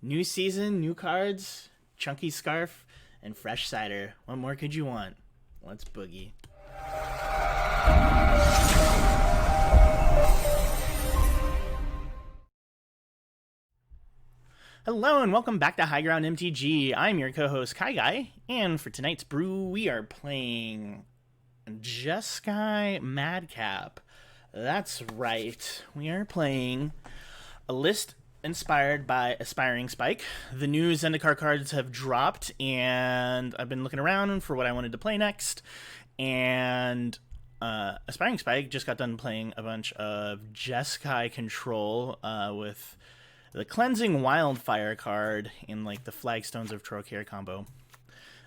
New season, new cards, chunky scarf, and fresh cider. What more could you want? Let's boogie. Hello and welcome back to High Ground MTG. I'm your co-host KyGuy, and for tonight's brew, we are playing Jeskai Madcap. That's right, we are playing a list inspired by Aspiring Spike. The new Zendikar cards have dropped, and I've been looking around for what I wanted to play next. And Aspiring Spike just got done playing a bunch of Jeskai Control with the Cleansing Wildfire card in like the Flagstones of Trocare combo.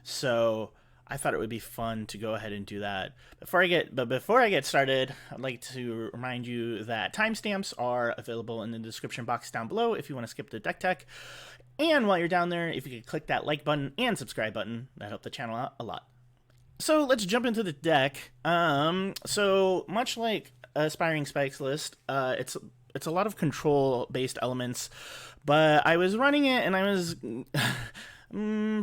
So I thought it would be fun to go ahead and do that. Before I get started, I'd like to remind you that timestamps are available in the description box down below if you want to skip the deck tech. And while you're down there, if you could click that like button and subscribe button, that help the channel out a lot. So let's jump into the deck. So much like Aspiring Spike's list, it's a lot of control-based elements, but I was running it and I was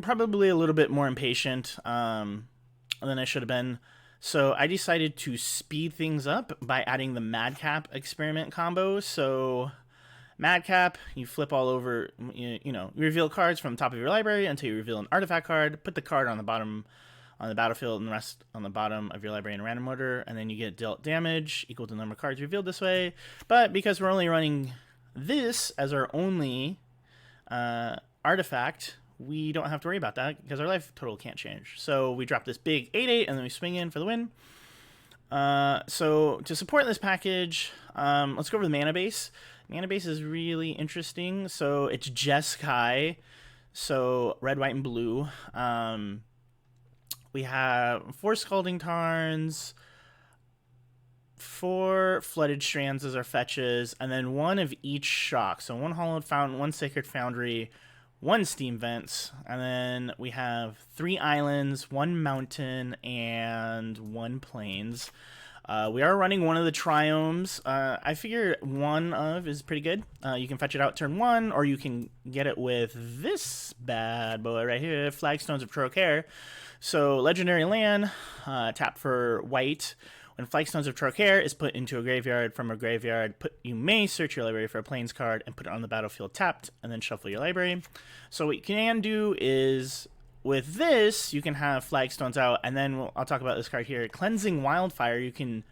probably a little bit more impatient than I should have been. So I decided to speed things up by adding the Madcap experiment combo. So Madcap, you flip all over, you reveal cards from the top of your library until you reveal an artifact card, put the card on the bottom on the battlefield and the rest on the bottom of your library in random order, and then you get dealt damage equal to the number of cards revealed this way. But because we're only running this as our only artifact, we don't have to worry about that because our life total can't change. So we drop this big 8/8 and then we swing in for the win. So to support this package, let's go over the mana base. Mana base is really interesting. So it's Jeskai, so red, white, and blue. We have 4 Scalding Tarns, 4 Flooded Strands as our fetches, and then 1 of each shock. So 1 Hollowed Fountain, 1 Sacred Foundry, 1 Steam Vents, and then we have 3 islands, 1 mountain, and 1 plains. We are running one of the triomes. I figure one of is pretty good. You can fetch it out turn 1, or you can get it with this bad boy right here, Flagstones of Trocare. So legendary land, tap for white. When Flagstones of Trocare is put into a graveyard from a graveyard, you may search your library for a plains card and put it on the battlefield tapped, and then shuffle your library. So what you can do is, with this, you can have Flagstones out, and then I'll talk about this card here. Cleansing Wildfire, you can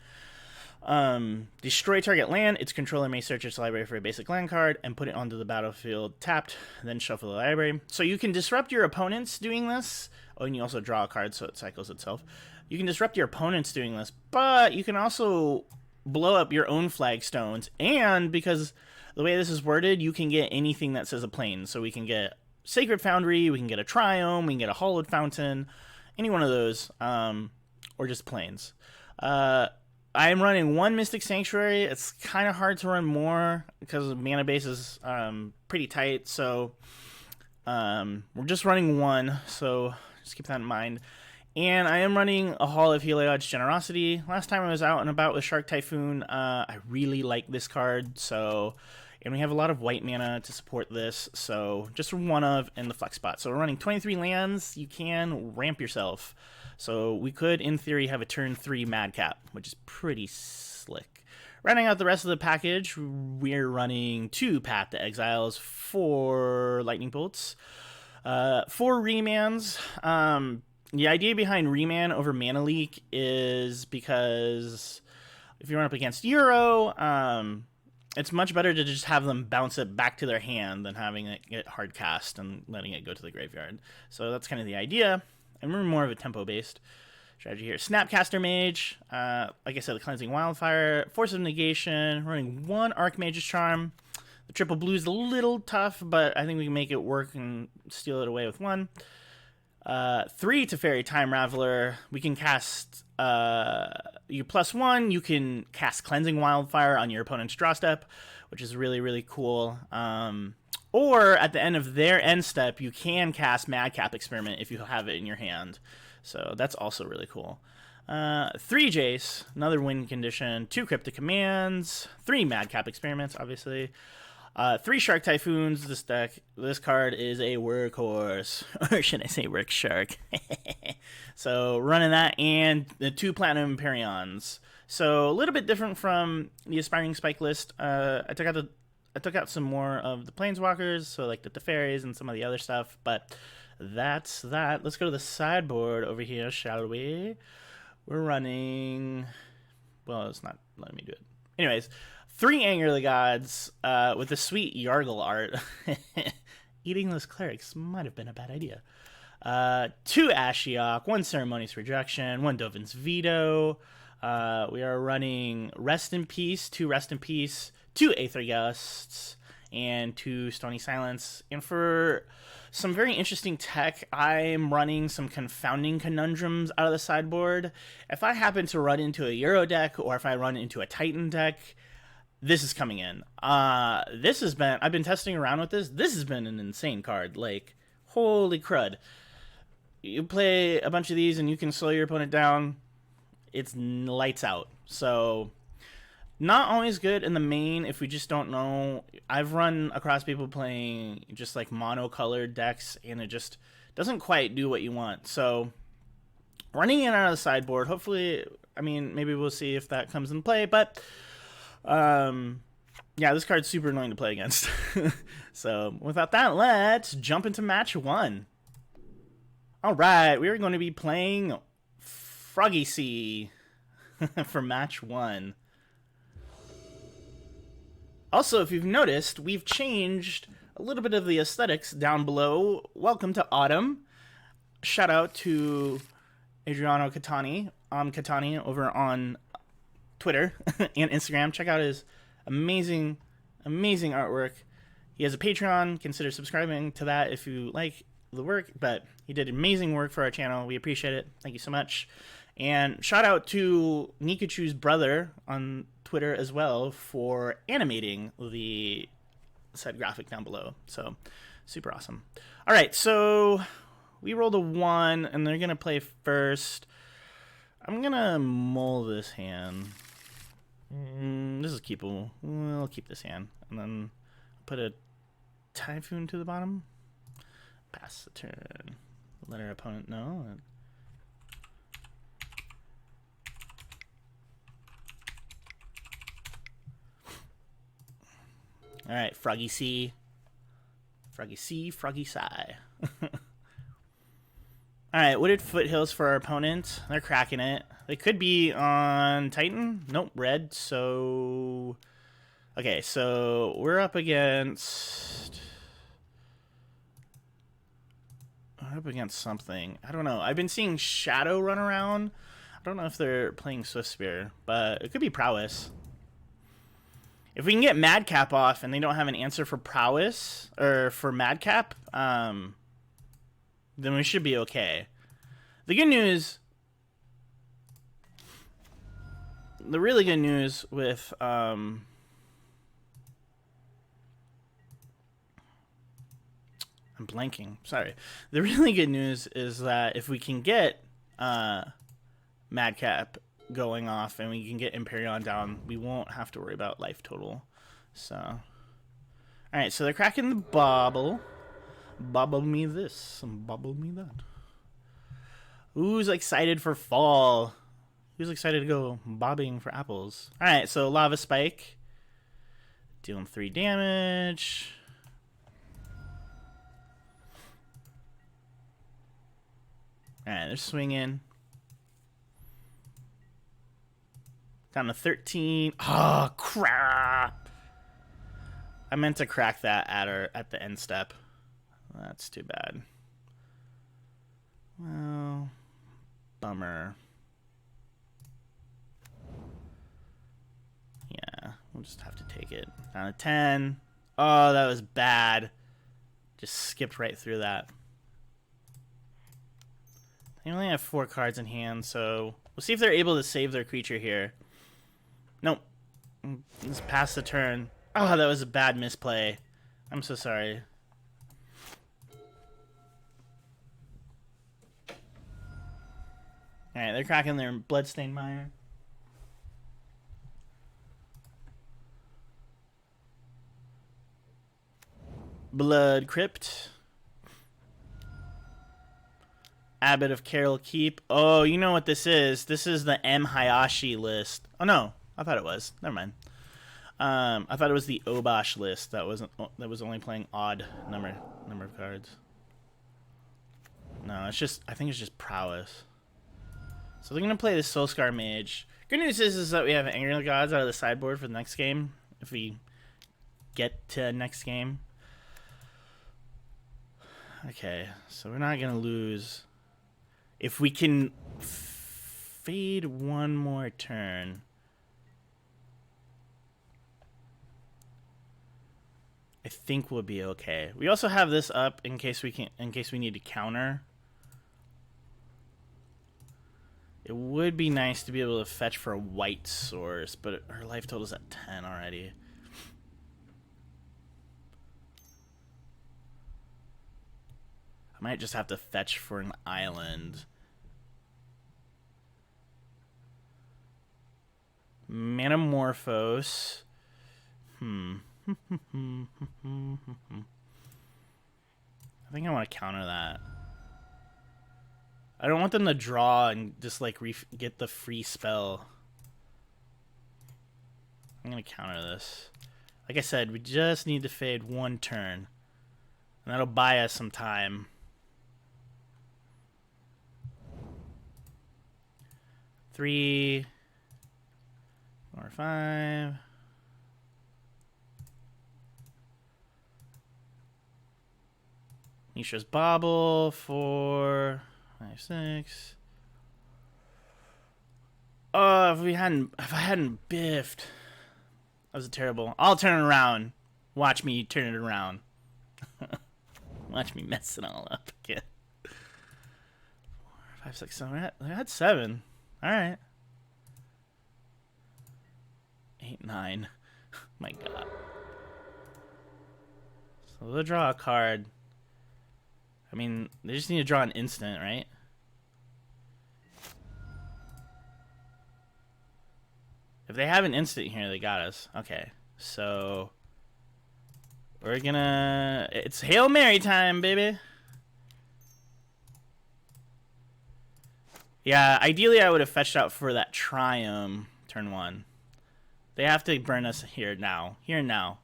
destroy target land. Its controller may search its library for a basic land card and put it onto the battlefield tapped, then shuffle the library. So you can disrupt your opponents doing this. Oh, and you also draw a card, so it cycles itself. You can disrupt your opponents doing this, but you can also blow up your own Flagstones, and because the way this is worded, you can get anything that says a plane. So we can get Sacred Foundry, we can get a Triome, we can get a Hollowed Fountain, any one of those, or just planes. I'm running 1 Mystic Sanctuary. It's kind of hard to run more because the mana base is pretty tight, so we're just running 1, so just keep that in mind. And I am running a Hall of Heliod's Generosity. Last time I was out and about with Shark Typhoon, I really like this card, so... And we have a lot of white mana to support this, so just one of in the flex spot. So we're running 23 lands. You can ramp yourself. So we could, in theory, have a turn 3 Madcap, which is pretty slick. Rounding out the rest of the package, we're running 2 Path to Exiles, 4 Lightning Bolts, 4 Remans. The idea behind Reman over Mana Leak is because if you run up against Euro, it's much better to just have them bounce it back to their hand than having it get hard cast and letting it go to the graveyard. So that's kind of the idea. And we're more of a tempo-based strategy here. Snapcaster Mage, like I said, the Cleansing Wildfire, Force of Negation, running 1 Archmage's Charm. The triple blue is a little tough, but I think we can make it work and steal it away with 1. 3 Teferi Time Raveler. We can cast you +1. You can cast Cleansing Wildfire on your opponent's draw step, which is really, really cool. Or at the end of their end step, you can cast Madcap Experiment if you have it in your hand. So that's also really cool. 3 Jace, another win condition, 2 Cryptic Commands, 3 Madcap Experiments, obviously. 3 Shark Typhoons. This card is a workhorse, or should I say work shark? So running that and the 2 Platinum Imperions. So a little bit different from the Aspiring Spike list. I took out some more of the Planeswalkers, so like the Teferis and some of the other stuff, but that's that. Let's go to the sideboard over here, shall we? We're running... Well, it's not letting me do it. Anyways, 3 Anger the Gods with the sweet Yargle art. Eating those clerics might have been a bad idea. 2 Ashiok, 1 Ceremonious Rejection, 1 Dovin's Veto. We are running Rest in Peace, 2 Rest in Peace, 2 Aether Gusts, and 2 Stony Silence. And for some very interesting tech, I'm running some Confounding Conundrums out of the sideboard. If I happen to run into a Euro deck, or if I run into a Titan deck, this is coming in. I've been testing around with this. This has been an insane card. Like, holy crud. You play a bunch of these and you can slow your opponent down. It's lights out. So, not always good in the main if we just don't know. I've run across people playing just like monocolored decks and it just doesn't quite do what you want. So, running it out of the sideboard, hopefully, I mean, maybe we'll see if that comes in play, but yeah, this card's super annoying to play against. So, without that, let's jump into match 1. Alright, we are going to be playing Froggy Sea for match 1. Also, if you've noticed, we've changed a little bit of the aesthetics down below. Welcome to Autumn. Shout out to Adriano Catani, Catani over on Twitter and Instagram. Check out his amazing artwork. He has a Patreon. Consider subscribing to that if you like the work, but he did amazing work for our channel. We appreciate it. Thank you so much. And shout out to Nikachu's brother on Twitter as well for animating the said graphic down below. So super awesome. All right, so we rolled a 1 and they're gonna play first. I'm gonna mull this hand. This is keepable. We'll keep this hand and then put a Typhoon to the bottom. Pass the turn. Let our opponent know. All right, Froggy Sea. Froggy Sea, Froggy Sigh. All right, Wooded Foothills for our opponent. They're cracking it. They could be on Titan. Nope, red. So, okay, so we're up against... something. I don't know. I've been seeing Shadow run around. I don't know if they're playing Swift Spear, but it could be Prowess. If we can get Madcap off and they don't have an answer for Prowess, or for Madcap, then we should be okay. The good news... The really good news with... I'm blanking. Sorry. The really good news is that if we can get Madcap going off and we can get Imperion down, we won't have to worry about life total. So, all right, so they're cracking the bobble. Bobble me this, bobble me that. Who's excited for fall? Who's excited to go bobbing for apples? All right, so Lava Spike. Dealing 3 damage. All right, they're swinging. Down to 13. Oh, crap. I meant to crack that at the end step. That's too bad. Well, bummer. Yeah, we'll just have to take it. Down to 10. Oh, that was bad. Just skipped right through that. They only have 4 cards in hand, so we'll see if they're able to save their creature here. Nope. Let's pass the turn. Oh, that was a bad misplay. I'm so sorry. Alright, they're cracking their Bloodstained Mire. Blood Crypt. Abbot of Carol Keep. Oh, you know what this is. This is the M. Hayashi list. Oh, no. I thought it was. Never mind. I thought it was the Obosh list that was only playing odd number of cards. No, it's just, I think it's just prowess. So they're gonna play the Soulscar Mage. Good news is that we have Anger Gods out of the sideboard for the next game. If we get to next game. Okay, so we're not gonna lose. If we can fade one more turn. I think we'll be okay. We also have this up in case we need to counter. It would be nice to be able to fetch for a white source, but her life total's at 10 already. I might just have to fetch for an island. Manamorphose. I think I want to counter that. I don't want them to draw and just like get the free spell. I'm gonna counter this. Like I said, we just need to fade one turn, and that'll buy us some time. 3, 4, 5. Mishra's Bauble, 4, 5, 6. Oh, if I hadn't biffed. That was terrible. I'll turn it around. Watch me turn it around. Watch me mess it all up again. 4, 5, 6, 7. I had 7. All right. 8, 9. My God. So they'll draw a card. I mean, they just need to draw an instant, right? If they have an instant here, they got us. Okay, so we're gonna... It's Hail Mary time, baby. Yeah, ideally I would have fetched out for that Triumph turn 1. They have to burn us here now. Here now.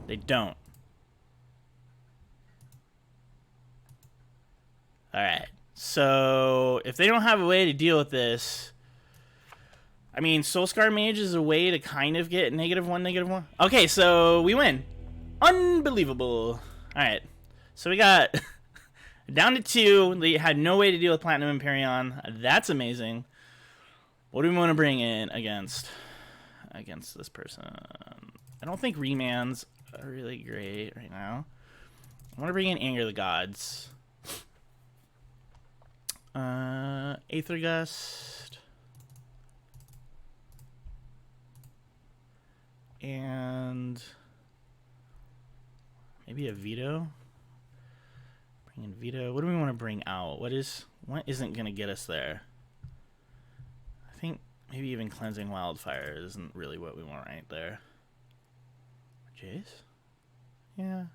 They don't. Alright, so if they don't have a way to deal with this... I mean, Soulscar Mage is a way to kind of get -1, -1. Okay, so we win. Unbelievable. Alright, so we got down to 2. They had no way to deal with Platinum Imperion. That's amazing. What do we want to bring in against this person? I don't think remands are really great right now. I want to bring in Anger the Gods. Aether Gust. And maybe a Veto. Bring in Veto. What do we want to bring out? What isn't going to get us there? I think maybe even Cleansing Wildfire isn't really what we want right there. Jace? Yeah.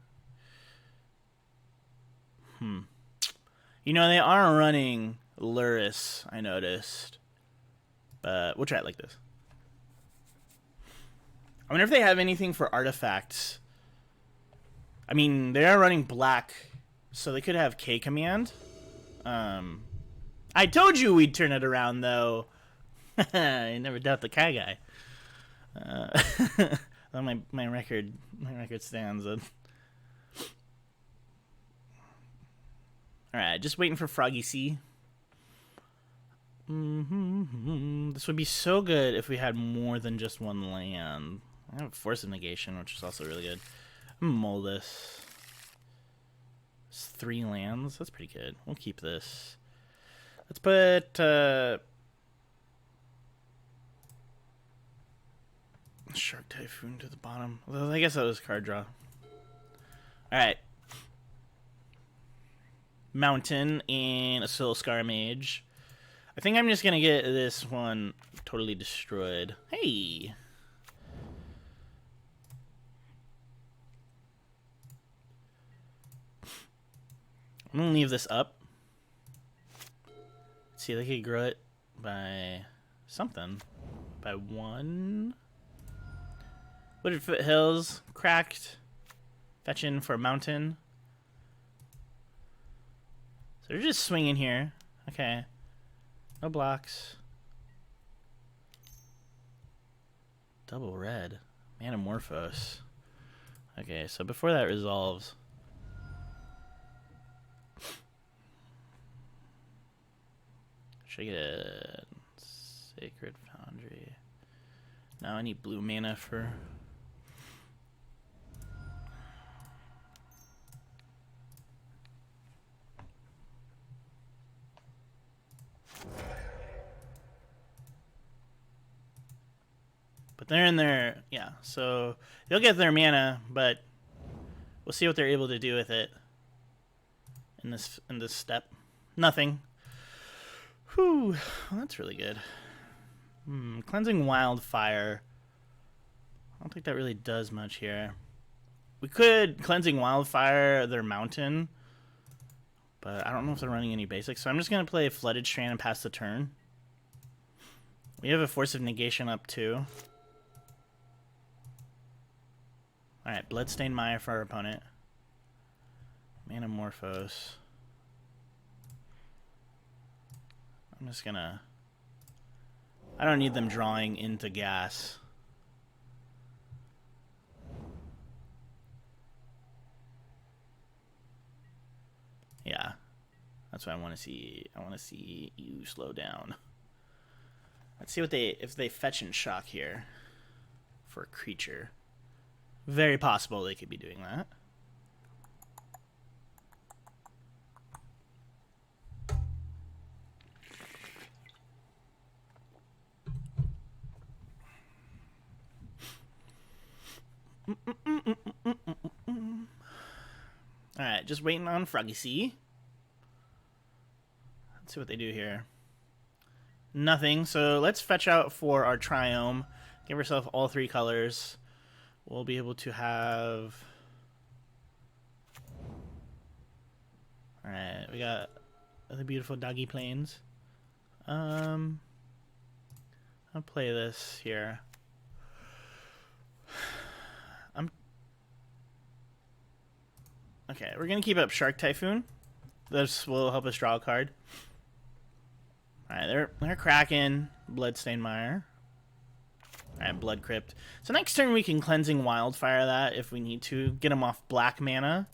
You know, they are running Luris, I noticed. But we'll try it like this. I wonder if they have anything for artifacts. I mean, they are running black, so they could have K command. I told you we'd turn it around, though. I never doubt the KyGuy. My record stands. Alright, just waiting for Froggy C. This would be so good if we had more than just one land. I have Force of Negation, which is also really good. I'm gonna mull this. It's 3 lands. That's pretty good. We'll keep this. Let's put Shark Typhoon to the bottom. Well, I guess that was card draw. Alright. Mountain and a Soulscar Mage. I think I'm just gonna get this one totally destroyed. Hey! I'm gonna leave this up. Let's see, they could grow it by something. By 1. Wooded Foothills, cracked. Fetching for a mountain. So they're just swinging here. Okay. No blocks. Double red. Manamorphose. Okay, so before that resolves. Should I get a Sacred Foundry? Now I need blue mana for... But they're in there, yeah, so they'll get their mana, but we'll see what they're able to do with it in this step. Nothing. Whew, well, that's really good. Cleansing Wildfire. I don't think that really does much here. We could Cleansing Wildfire their mountain, but I don't know if they're running any basics, so I'm just going to play Flooded Strand and pass the turn. We have a Force of Negation up too. Alright, Bloodstained Mire for our opponent. Manamorphose. I'm just gonna... I don't need them drawing into gas. Yeah. That's what I want to see. I want to see you slow down. Let's see what if they fetch and shock here for a creature. Very possible they could be doing that. Alright, just waiting on Froggy C. Let's see what they do here. Nothing, so let's fetch out for our Triome. Give ourselves all 3 colors. We'll be able to have... Alright, we got the beautiful Doggy Plains. I'll play this here. Okay, we're gonna keep up Shark Typhoon. This will help us draw a card. Alright, they're cracking Bloodstained Mire. Alright, Blood Crypt. So next turn we can Cleansing Wildfire that if we need to. Get them off black mana.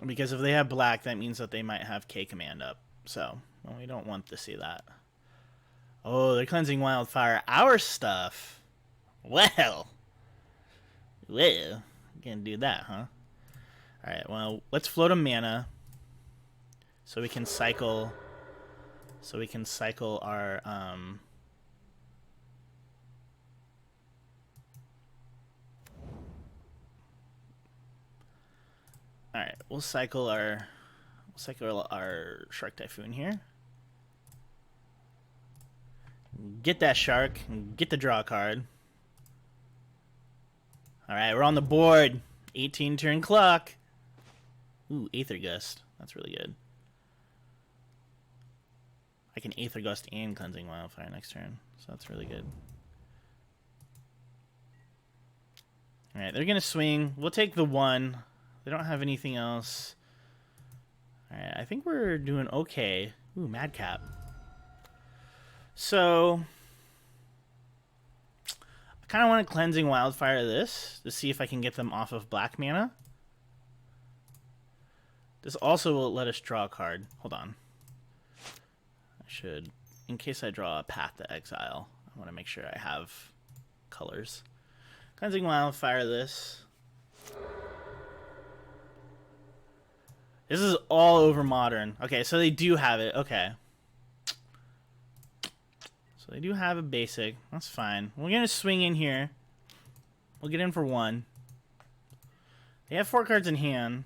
Because if they have black, that means that they might have K command up. So, well, we don't want to see that. Oh, they're Cleansing Wildfire our stuff. Well. Well. Gonna do that, huh? Alright, well, let's float a mana. So we can cycle... our, Alright, we'll cycle our Shark Typhoon here. Get that shark, get the draw card. Alright, we're on the board. 18 turn clock. Ooh, Aether Gust. That's really good. I can Aether Gust and Cleansing Wildfire next turn, so that's really good. Alright, they're gonna swing. We'll take the 1. They don't have anything else. Alright, I think we're doing okay. Ooh, Madcap. So, I kind of want to Cleansing Wildfire this to see if I can get them off of black mana. This also will let us draw a card. Hold on. I should, in case I draw a Path to Exile, I want to make sure I have colors. Cleansing Wildfire this. This is all over Modern. Okay, so they do have it. Okay. So they do have a basic. That's fine. We're going to swing in here. We'll get in for 1. They have 4 cards in hand.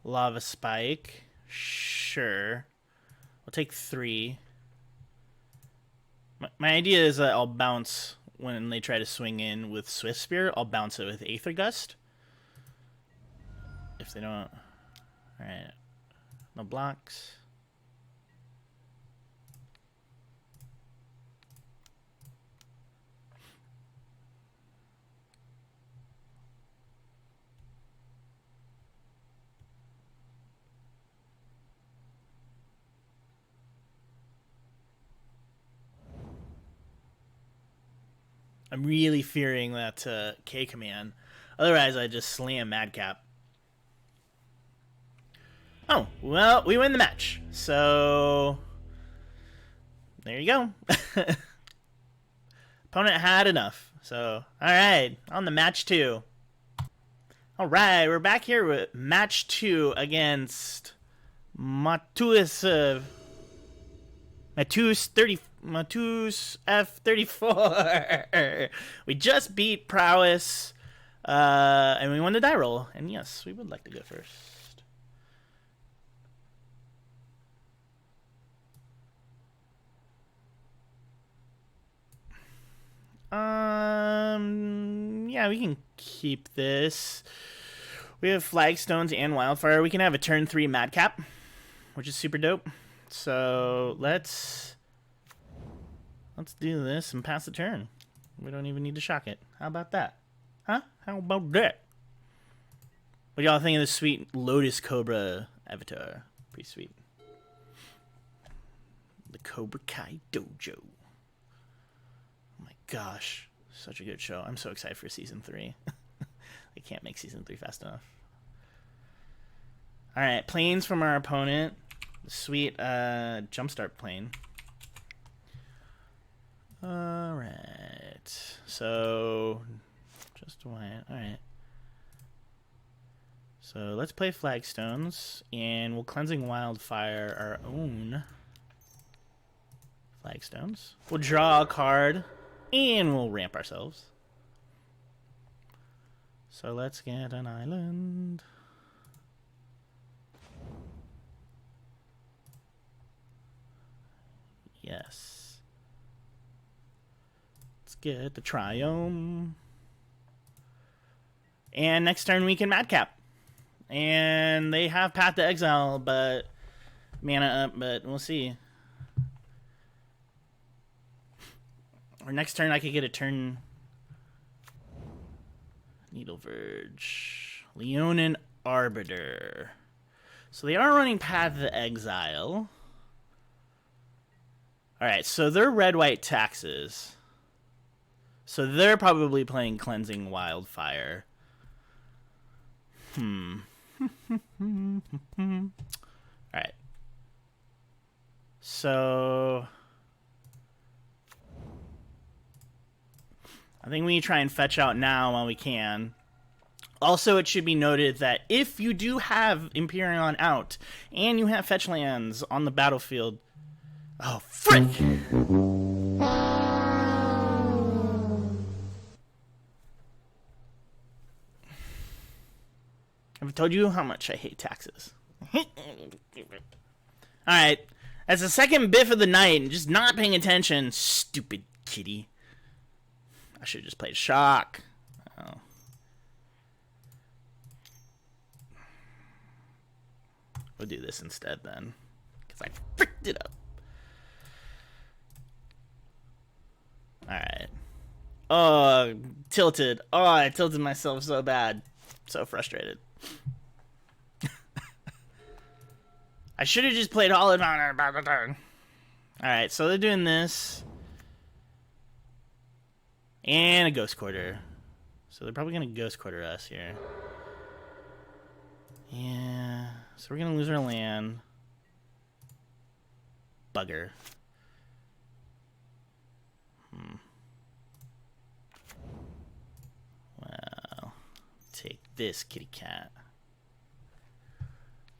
Lava Spike. Sure. We'll take 3. My idea is that I'll bounce when they try to swing in with Swift Spear. I'll bounce it with Aether Gust. If they don't... Alright. No blocks. I'm really fearing that K command. Otherwise, I just slam Madcap. Oh, well, we win the match. So, there you go. Opponent had enough. So, alright, on the match 2. Alright, we're back here with match 2 against Matus F34. We just beat Prowess, and we won the die roll. And yes, we would like to go first. Yeah, we can keep this. We have Flagstones and Wildfire. We can have a turn 3 Madcap, which is super dope. So let's do this and pass the turn. We don't even need to shock it. How about that? Huh? How about that? What y'all think of this sweet Lotus Cobra avatar? Pretty sweet. The Cobra Kai Dojo. Oh my gosh. Such a good show. I'm so excited for season 3. They can't make season 3 fast enough. Alright, planes from our opponent. Sweet jumpstart plane. Alright. So, just white. Alright. So, let's play Flagstones. And we'll Cleansing Wildfire our own Flagstones. We'll draw a card. And we'll ramp ourselves. So, let's get an island. Yes. Let's get the Triome. And next turn we can Madcap. And they have Path to Exile, but mana up, but we'll see. Or next turn I could get a turn. Needle Verge. Leonin Arbiter. So they are running Path to Exile. Alright, so they're red-white taxes. So they're probably playing Cleansing Wildfire. Alright. So I think we need to try and fetch out now while we can. Also, it should be noted that if you do have Empyrean out, and you have fetch lands on the battlefield... Oh, frick! I've told you how much I hate taxes. Alright, that's the second biff of the night, and just not paying attention. Stupid kitty. I should have just played Shock. Oh. We'll do this instead then, because I fricked it up. Alright. Oh, tilted. Oh, I tilted myself so bad. So frustrated. I should have just played Hollow Honor about the turn. Alright, so they're doing this. And a Ghost Quarter. So they're probably going to Ghost Quarter us here. Yeah. So we're going to lose our land. Bugger. Well, take this, kitty cat.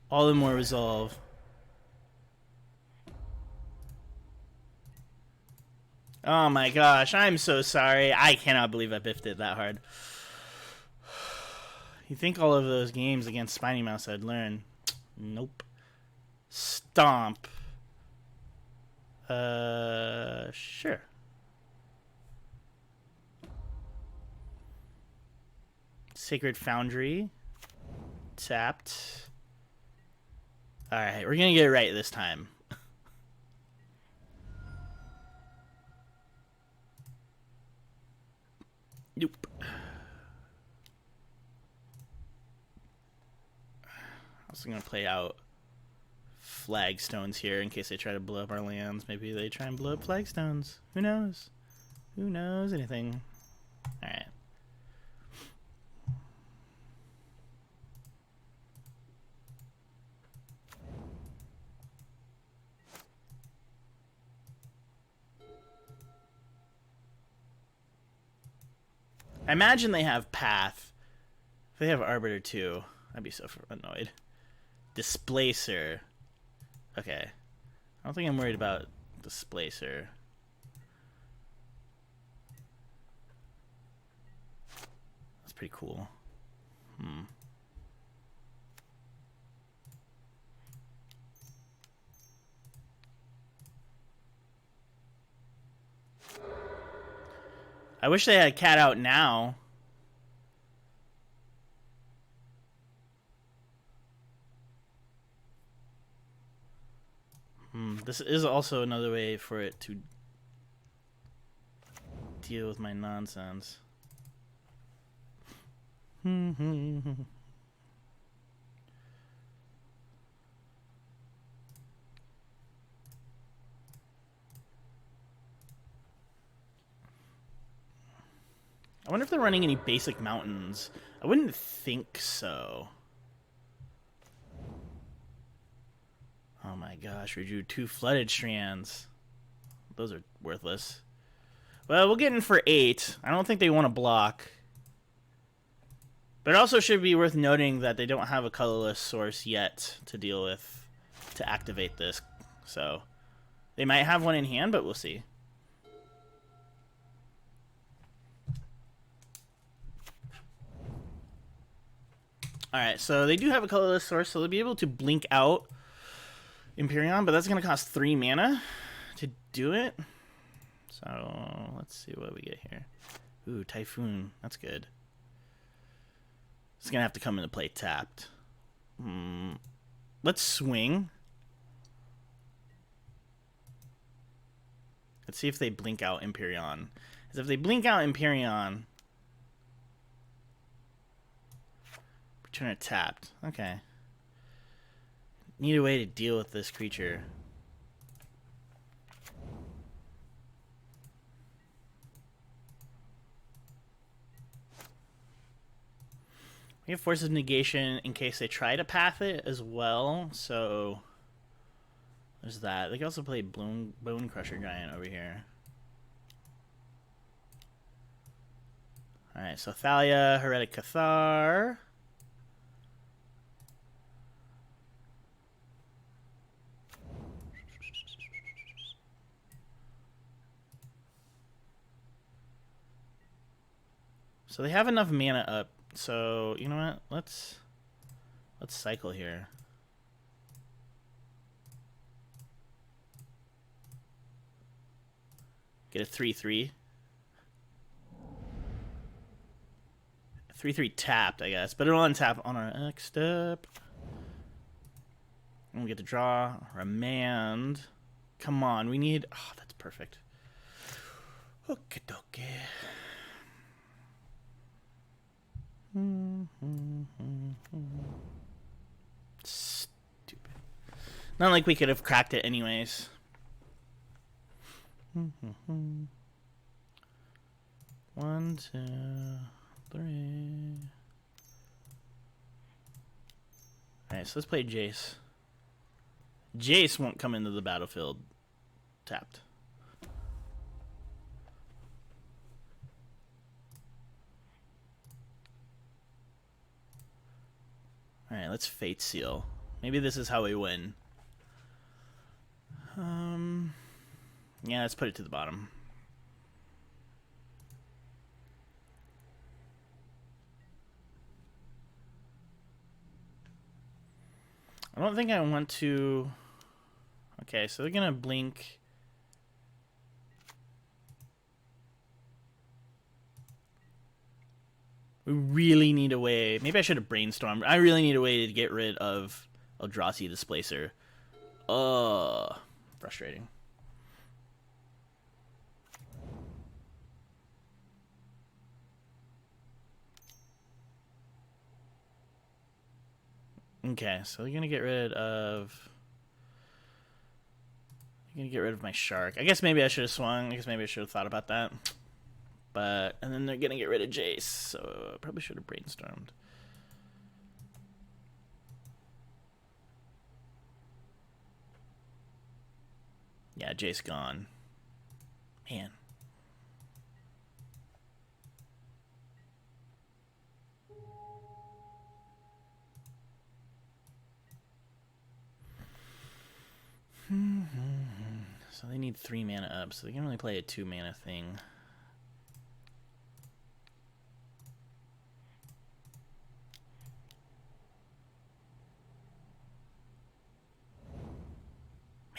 All the more resolve. Oh my gosh, I'm so sorry. I cannot believe I biffed it that hard. You think all of those games against Spiny Mouse I'd learn? Nope. Stomp. Sure. Sacred Foundry. Tapped. Alright, we're gonna get it right this time. Nope. Also gonna play out flagstones here in case they try to blow up our lands. Maybe they try and blow up flagstones. Who knows? Who knows anything? Alright. I imagine they have Path. If they have Arbiter too, I'd be so annoyed. Displacer. Okay. I don't think I'm worried about Displacer. That's pretty cool. I wish they had Cat out now. This is also another way for it to deal with my nonsense. I wonder if they're running any basic mountains. I wouldn't think so. Oh my gosh, we drew 2 flooded strands. Those are worthless. Well, we'll get in for 8. I don't think they want to block. But it also should be worth noting that they don't have a colorless source yet to deal with to activate this. So they might have one in hand, but we'll see. Alright, so they do have a colorless source, so they'll be able to blink out Imperion, but that's going to cost 3 mana to do it. So let's see what we get here. Ooh, Typhoon. That's good. It's going to have to come into play tapped. Let's swing. Let's see if they blink out Imperion. Because if they blink out Imperion... Return it tapped. Okay. Need a way to deal with this creature. We have Force of Negation in case they try to path it as well, so there's that. They can also play Bone Crusher Giant over here. Alright, so Thalia, Heretic Cathar. So they have enough mana up. So, you know what? Let's cycle here. Get a 3/3. 3/3 tapped, I guess. But it'll untap on our next step. And we get to draw, remand. Come on, we need... Oh, that's perfect. Okay, dokie. Stupid. Not like we could have cracked it anyways. 1, 2, 3. Alright, so let's play Jace. Jace won't come into the battlefield tapped. Alright, let's Fate Seal. Maybe this is how we win. Yeah, let's put it to the bottom. I don't think I want to... Okay, so they're going to blink We really need a way. Maybe I should have brainstormed. I really need a way to get rid of Eldrazi Displacer. Frustrating. Okay, so we're gonna get rid of. I'm gonna get rid of my shark. I guess maybe I should have swung. I guess maybe I should have thought about that. But and then they're gonna get rid of Jace, so I probably should have brainstormed. Yeah, Jace gone. Man. So they need 3 mana up, so they can only play a 2 mana thing.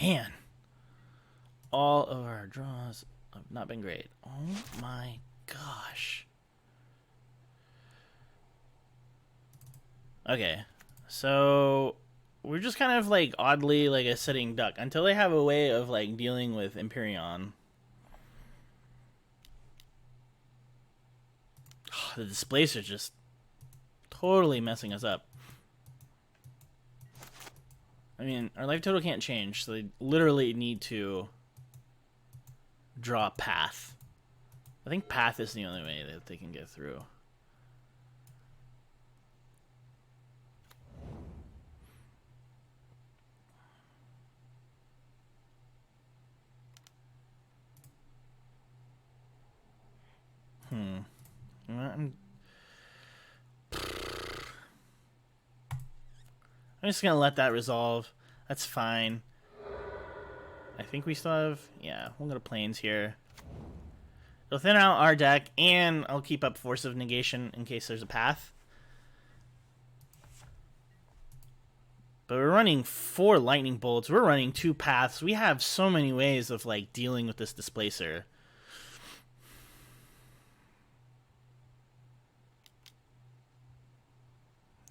Man. All of our draws have not been great. Oh my gosh. Okay. So we're just kind of like oddly like a sitting duck until they have a way of like dealing with Empyrean. The displays are just totally messing us up. I mean, our life total can't change, so they literally need to draw a path. I think path is the only way that they can get through. I'm just gonna let that resolve. That's fine. I think we still have... Yeah, we'll go to Plains here. It'll thin out our deck, and I'll keep up Force of Negation in case there's a path. But we're running 4 Lightning Bolts. We're running 2 paths. We have so many ways of like dealing with this Displacer.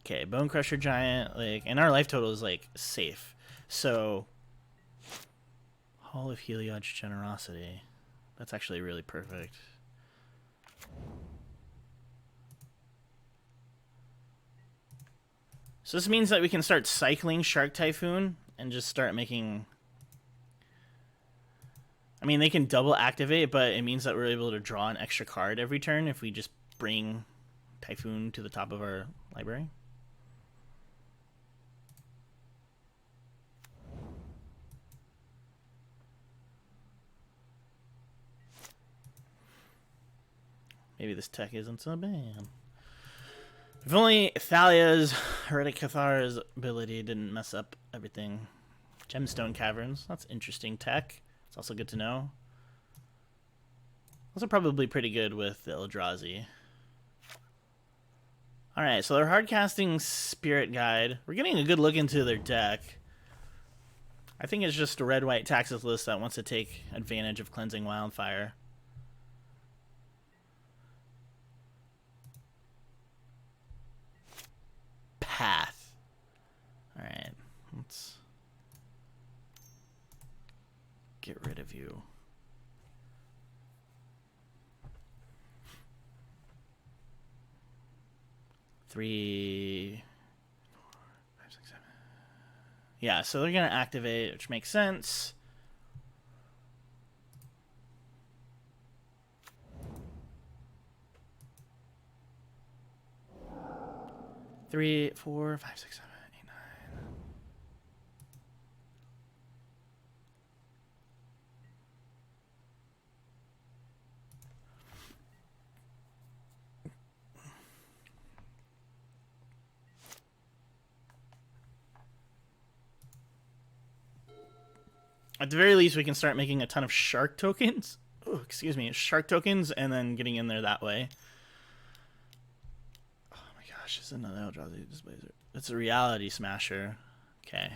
Okay, Bone Crusher Giant, like, and our life total is like safe. So Hall of Heliod's Generosity. That's actually really perfect. So this means that we can start cycling Shark Typhoon and just start making... I mean, they can double activate, but it means that we're able to draw an extra card every turn if we just bring Typhoon to the top of our library. Maybe this tech isn't so bad. If only Thalia's Heretic Cathar's ability didn't mess up everything. Gemstone Caverns. That's interesting tech. It's also good to know. Also probably pretty good with the Eldrazi. Alright, so they're hardcasting Spirit Guide. We're getting a good look into their deck. I think it's just a red-white Taxes list that wants to take advantage of Cleansing Wildfire. Path. Alright, let's get rid of you. Three, 4, 5, 6, 7. Yeah, so they're gonna activate, which makes sense. Three, 4, 5, 6, 7, 8, 9. At the very least, we can start making a ton of shark tokens. Oh, excuse me, shark tokens, and then getting in there that way. Oh my gosh, it's another Eldrazi Displacer. It's a Reality Smasher. Okay.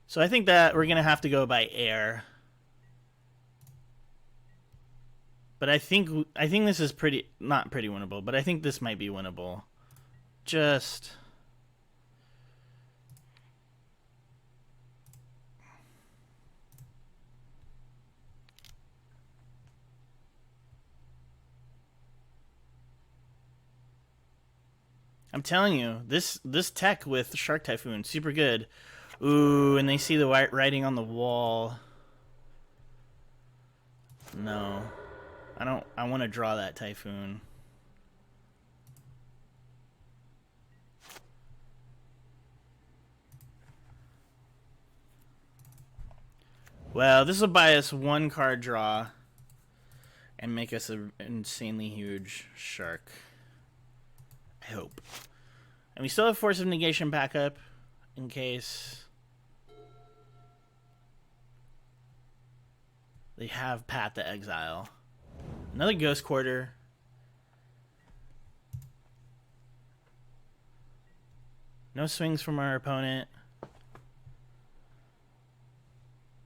So I think that we're gonna have to go by air. But I think this is not pretty winnable, but I think this might be winnable. Just I'm telling you, this tech with Shark Typhoon, super good. Ooh, and they see the writing on the wall. No. I don't. I want to draw that Typhoon. Well, this will buy us 1 card draw and make us an insanely huge shark. I hope. And we still have Force of Negation backup in case they have Path to Exile. Another Ghost Quarter. No swings from our opponent.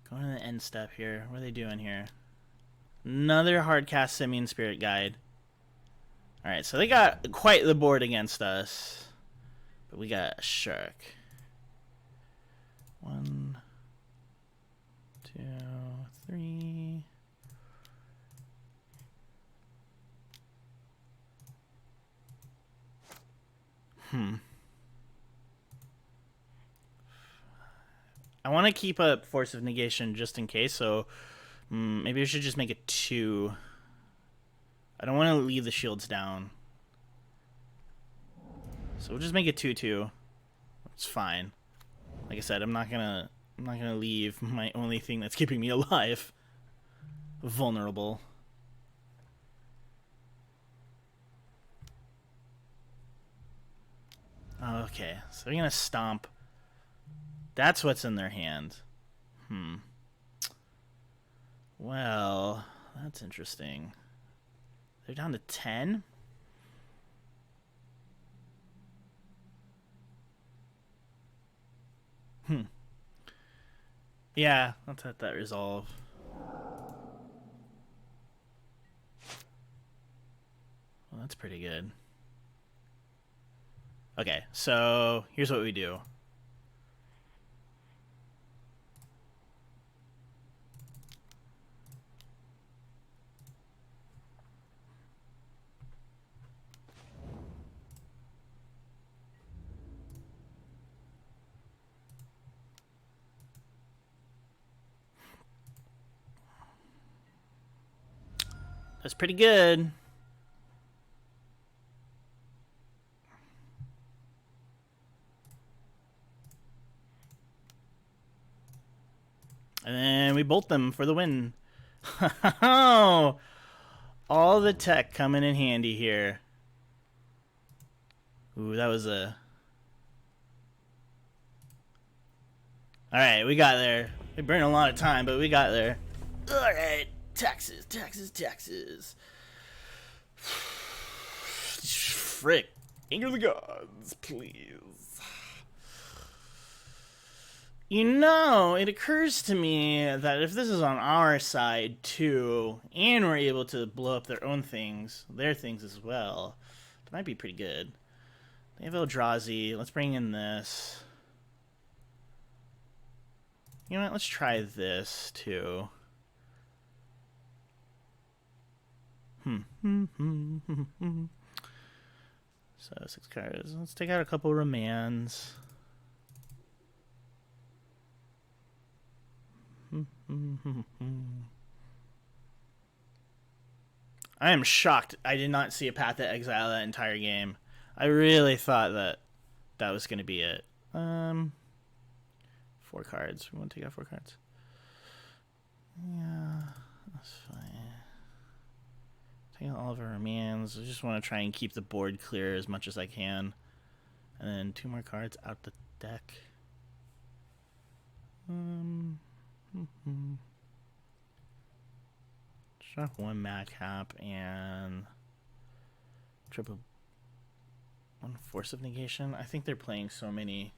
Going to the end step here. What are they doing here? Another hard cast Simian Spirit Guide. Alright, so they got quite the board against us. But we got a shark. 1, 2, 3. I want to keep up Force of Negation just in case, so maybe we should just make it 2. I don't want to leave the shields down. So we'll just make it 2/2. It's fine. Like I said, I'm not gonna leave my only thing that's keeping me alive vulnerable. Okay, so we're gonna stomp. That's what's in their hand. Well, that's interesting. They're down to 10. Yeah, let's let that resolve. Well, that's pretty good. Okay, so here's what we do. That's pretty good. And then we bolt them for the win. All the tech coming in handy here. Ooh, that was a... Alright, we got there. We burned a lot of time, but we got there. Alright, taxes, taxes, taxes. Frick. Anger the gods, please. You know, it occurs to me that if this is on our side too, and we're able to blow up their own things, their things as well, it might be pretty good. They have Eldrazi. Let's bring in this. You know what? Let's try this too. So 6 cards. Let's take out a couple Remands. I am shocked. I did not see a Path to Exile that entire game. I really thought that was going to be it. 4 cards. We want to take out 4 cards. Yeah, that's fine. Take out all of our Remands. I just want to try and keep the board clear as much as I can. And then 2 more cards out the deck. Drop 1 Madcap and triple 1 Force of Negation. I think they're playing so many.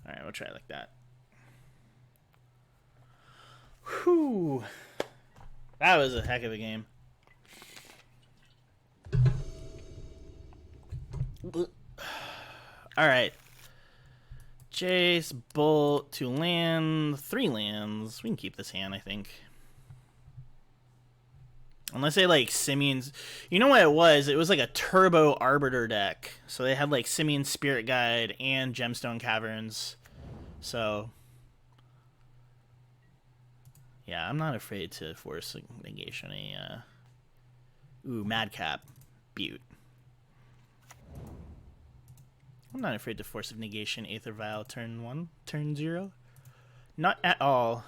Alright, we'll try it like that. Whew. That was a heck of a game. Alright. Jace, Bolt, 2 lands, 3 lands. We can keep this hand, I think. Unless they like Simeon's. You know what it was? It was like a turbo Arbiter deck. So they had like Simeon's Spirit Guide and Gemstone Caverns. So. Yeah, I'm not afraid to force negation. Ooh, Madcap. Butte. I'm not afraid to force of negation Aether Vial turn 1, turn 0. Not at all.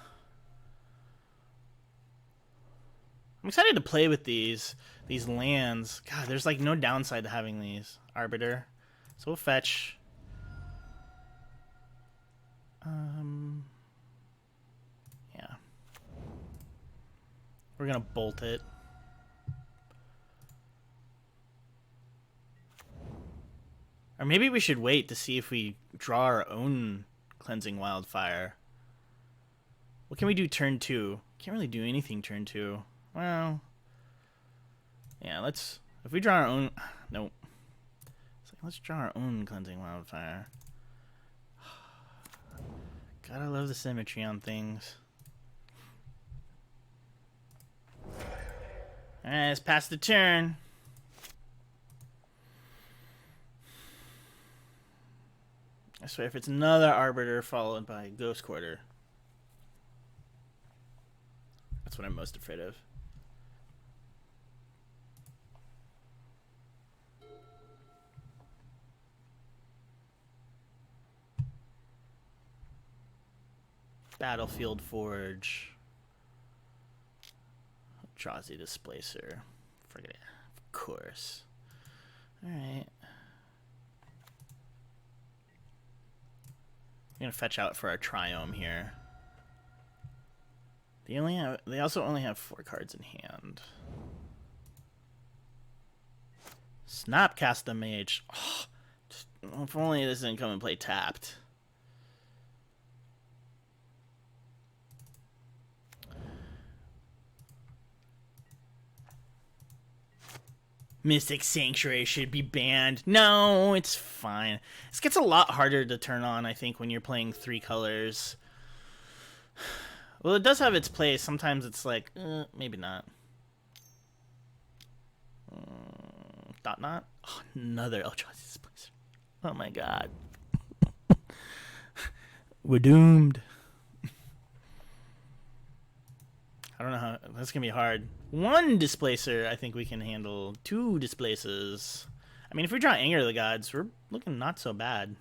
I'm excited to play with these lands. God, there's like no downside to having these. Arbiter. So we'll fetch. Yeah. We're gonna bolt it. Or maybe we should wait to see if we draw our own Cleansing Wildfire. What can we do turn 2? Can't really do anything turn 2. Well, yeah, let's... If we draw our own... Nope. It's like, let's draw our own Cleansing Wildfire. Gotta love the symmetry on things. Alright, let's pass the turn. I swear, if it's another Arbiter followed by Ghost Quarter, that's what I'm most afraid of. Battlefield Forge. Eldrazi Displacer. Forget it. Of course. Alright. I'm gonna fetch out for our Triome here. They also only have 4 cards in hand. Snapcast the Mage. Oh, if only this didn't come and play tapped. Mystic Sanctuary should be banned. No, it's fine. This gets a lot harder to turn on, I think, when you're playing 3 colors. Well, it does have its place. Sometimes it's like, maybe not. Dot not? Oh, another Eldrazi Displacer. Oh my god. We're doomed. I don't know how... That's going to be hard. 1 Displacer, I think we can handle. 2 Displaces. I mean, if we draw Anger of the Gods, we're looking not so bad.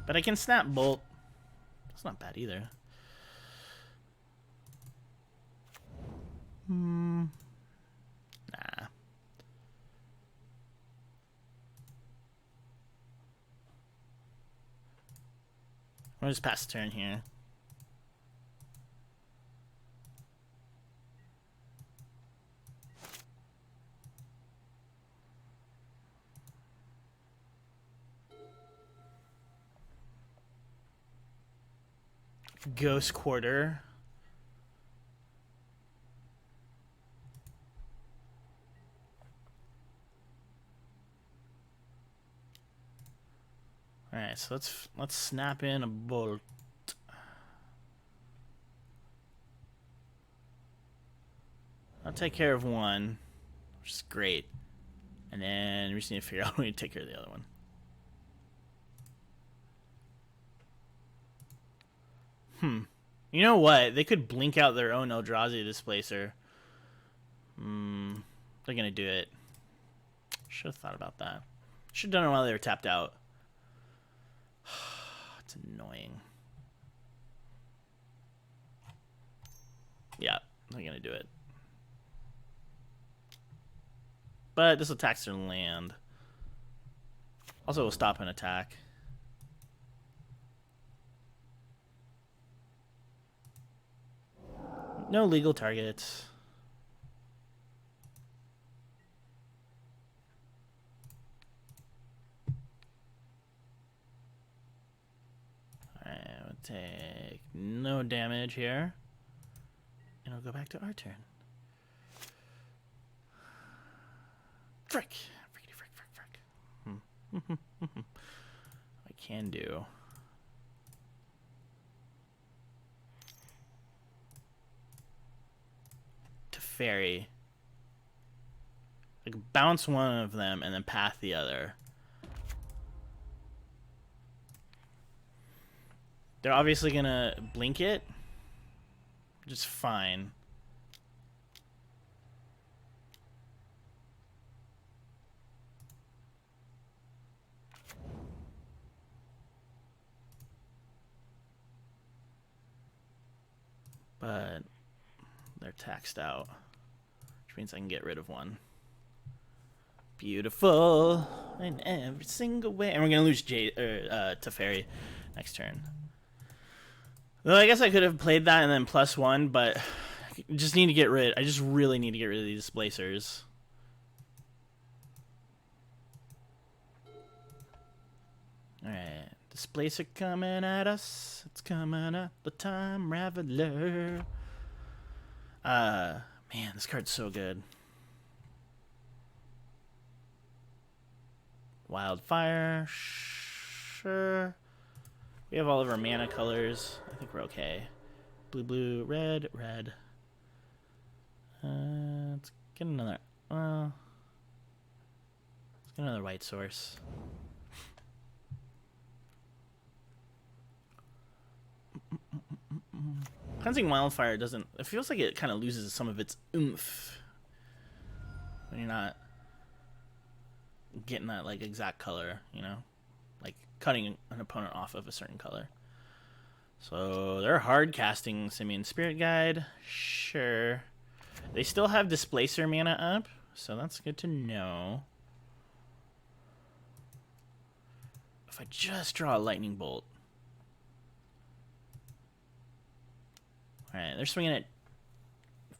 But I can snap Bolt. That's not bad either. Nah. I'll just pass the turn here. Ghost Quarter. All right, so let's snap in a Bolt. I'll take care of 1, which is great, and then we just need to figure out how to take care of the other one. You know what? They could blink out their own Eldrazi Displacer. They're gonna do it. Should have thought about that. Should have done it while they were tapped out. It's annoying. Yeah, they're gonna do it. But this attacks their land. Also, will stop an attack. No legal targets. Alright, Take no damage here. And it'll go back to our turn. Frick! Frickety frick, frick, frick. I can do. Teferi. Like bounce one of them and then path the other. They're obviously gonna blink it. Just fine. But they're taxed out, which means I can get rid of one. Beautiful in every single way. And we're gonna lose Teferi next turn. Though I guess I could have played that and then +1, but just need to get rid. I just really need to get rid of these displacers. Alright. Displacer coming at us. It's coming at the time Raveler. Man, this card's so good. Wildfire. Sure. We have all of our mana colors. I think we're okay. Blue, blue, red, red. Let's get another. Let's get another white source. Cleansing Wildfire doesn't. It feels like it kind of loses some of its oomph when you're not getting that like exact color, you know, like cutting an opponent off of a certain color. So they're hard casting Simian Spirit Guide. Sure. They still have Displacer mana up, so that's good to know. If I just draw a Lightning Bolt. Alright, they're swinging at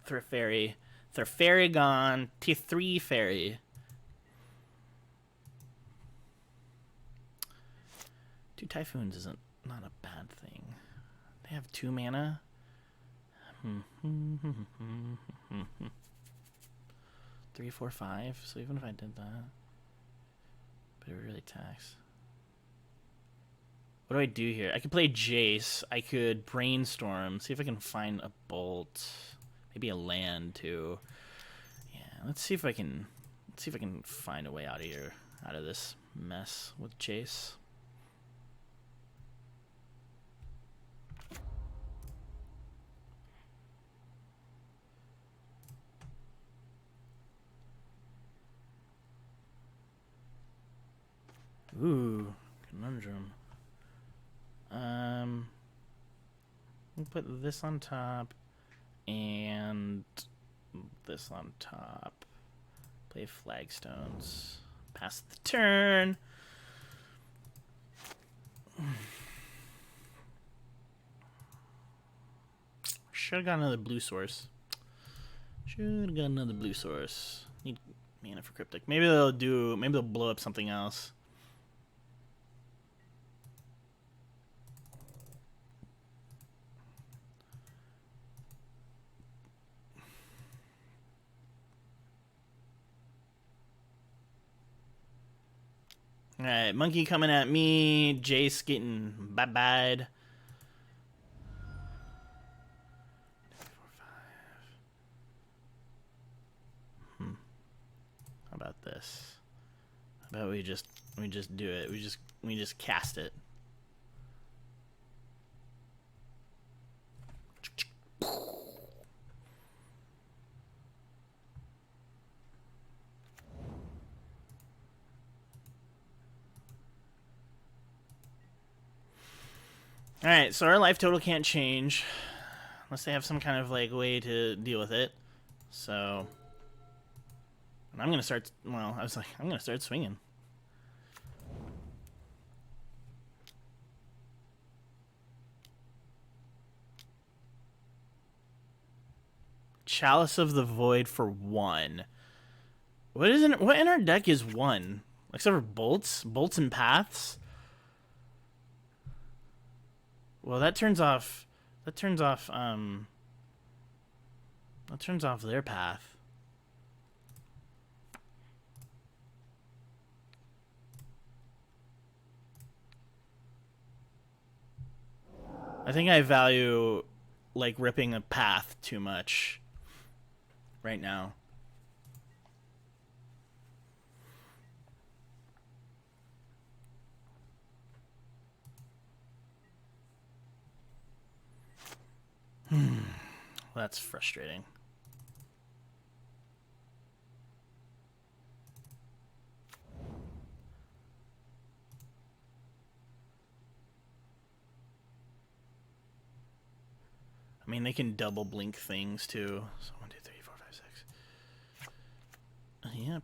Teferi. Teferi gone. T3 Fairy. 2 Typhoons isn't not a bad thing. They have 2 mana. 3, 4, 5. So even if I did that, but it would really tax. What do I do here? I could play Jace. I could brainstorm. See if I can find a bolt. Maybe a land too. Yeah, let's see if I can. Let's see if I can find a way out of here, out of this mess with Jace. Ooh, conundrum. We'll put this on top and this on top. Play flagstones. Pass the turn. Should have got another blue source. Should have got another blue source. Need mana for Cryptic. Maybe they'll do. Maybe they'll blow up something else. Alright, monkey coming at me. Jace getting bye-byed. 4, 5. How about this? How about we just do it? We just cast it. Alright, so our life total can't change unless they have some kind of like way to deal with it. So and I'm gonna start. Well, I was like, I'm gonna start swinging. Chalice of the Void for 1. What in our deck is 1? Except for bolts and paths. Well, that turns off. That turns off. That turns off their path. I think I value like ripping a path too much right now. That's frustrating. I mean, they can double blink things too. So 1, 2, 3, 4, 5, 6. Yep.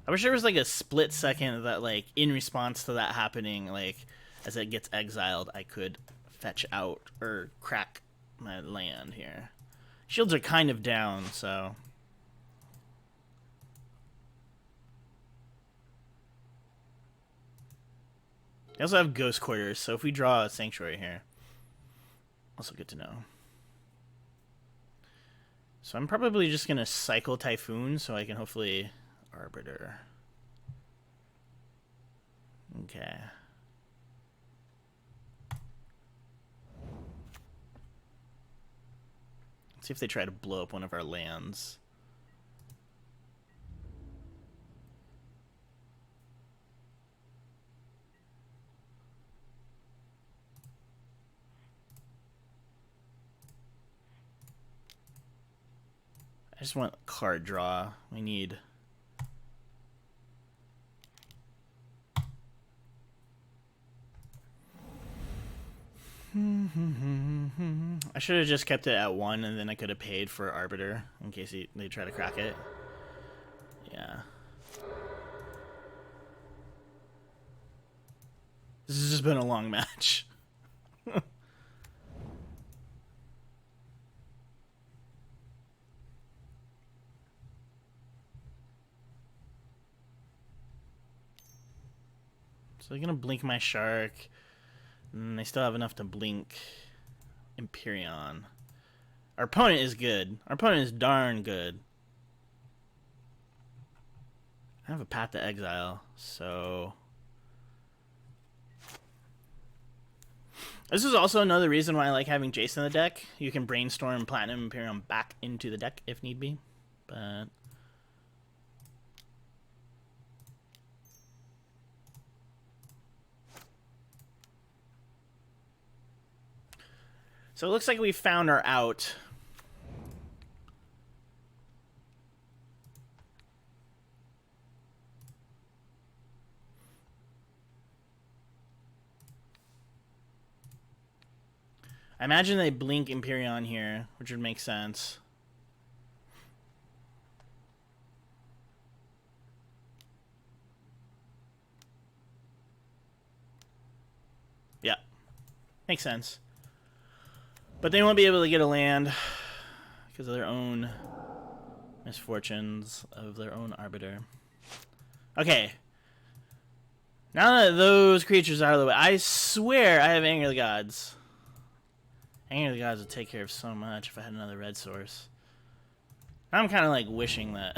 I wish there was like a split second that, like, in response to that happening, like, as it gets exiled, I could fetch out or crack my land here. Shields are kind of down, so. I also have Ghost Quarters, so if we draw a Sanctuary here, also good to know. So I'm probably just going to cycle Typhoon so I can hopefully Arbiter. Okay. Let's see if they try to blow up one of our lands. I just want card draw. We need... I should have just kept it at 1 and then I could have paid for Arbiter in case they try to crack it. Yeah. This has just been a long match. So they're gonna blink my Shark. And they still have enough to blink Empyrean. Our opponent is good. Our opponent is darn good. I have a Path to Exile, so... This is also another reason why I like having Jace in the deck. You can brainstorm Platinum Imperium back into the deck if need be. But... So it looks like we found our out. I imagine they blink Empyrean here, which would make sense. Yeah. Makes sense. But they won't be able to get a land because of their own misfortunes of their own Arbiter. Okay. Now that those creatures are out of the way, I swear I have Anger of the Gods. Anger of the Gods would take care of so much if I had another red source. I'm kind of like wishing that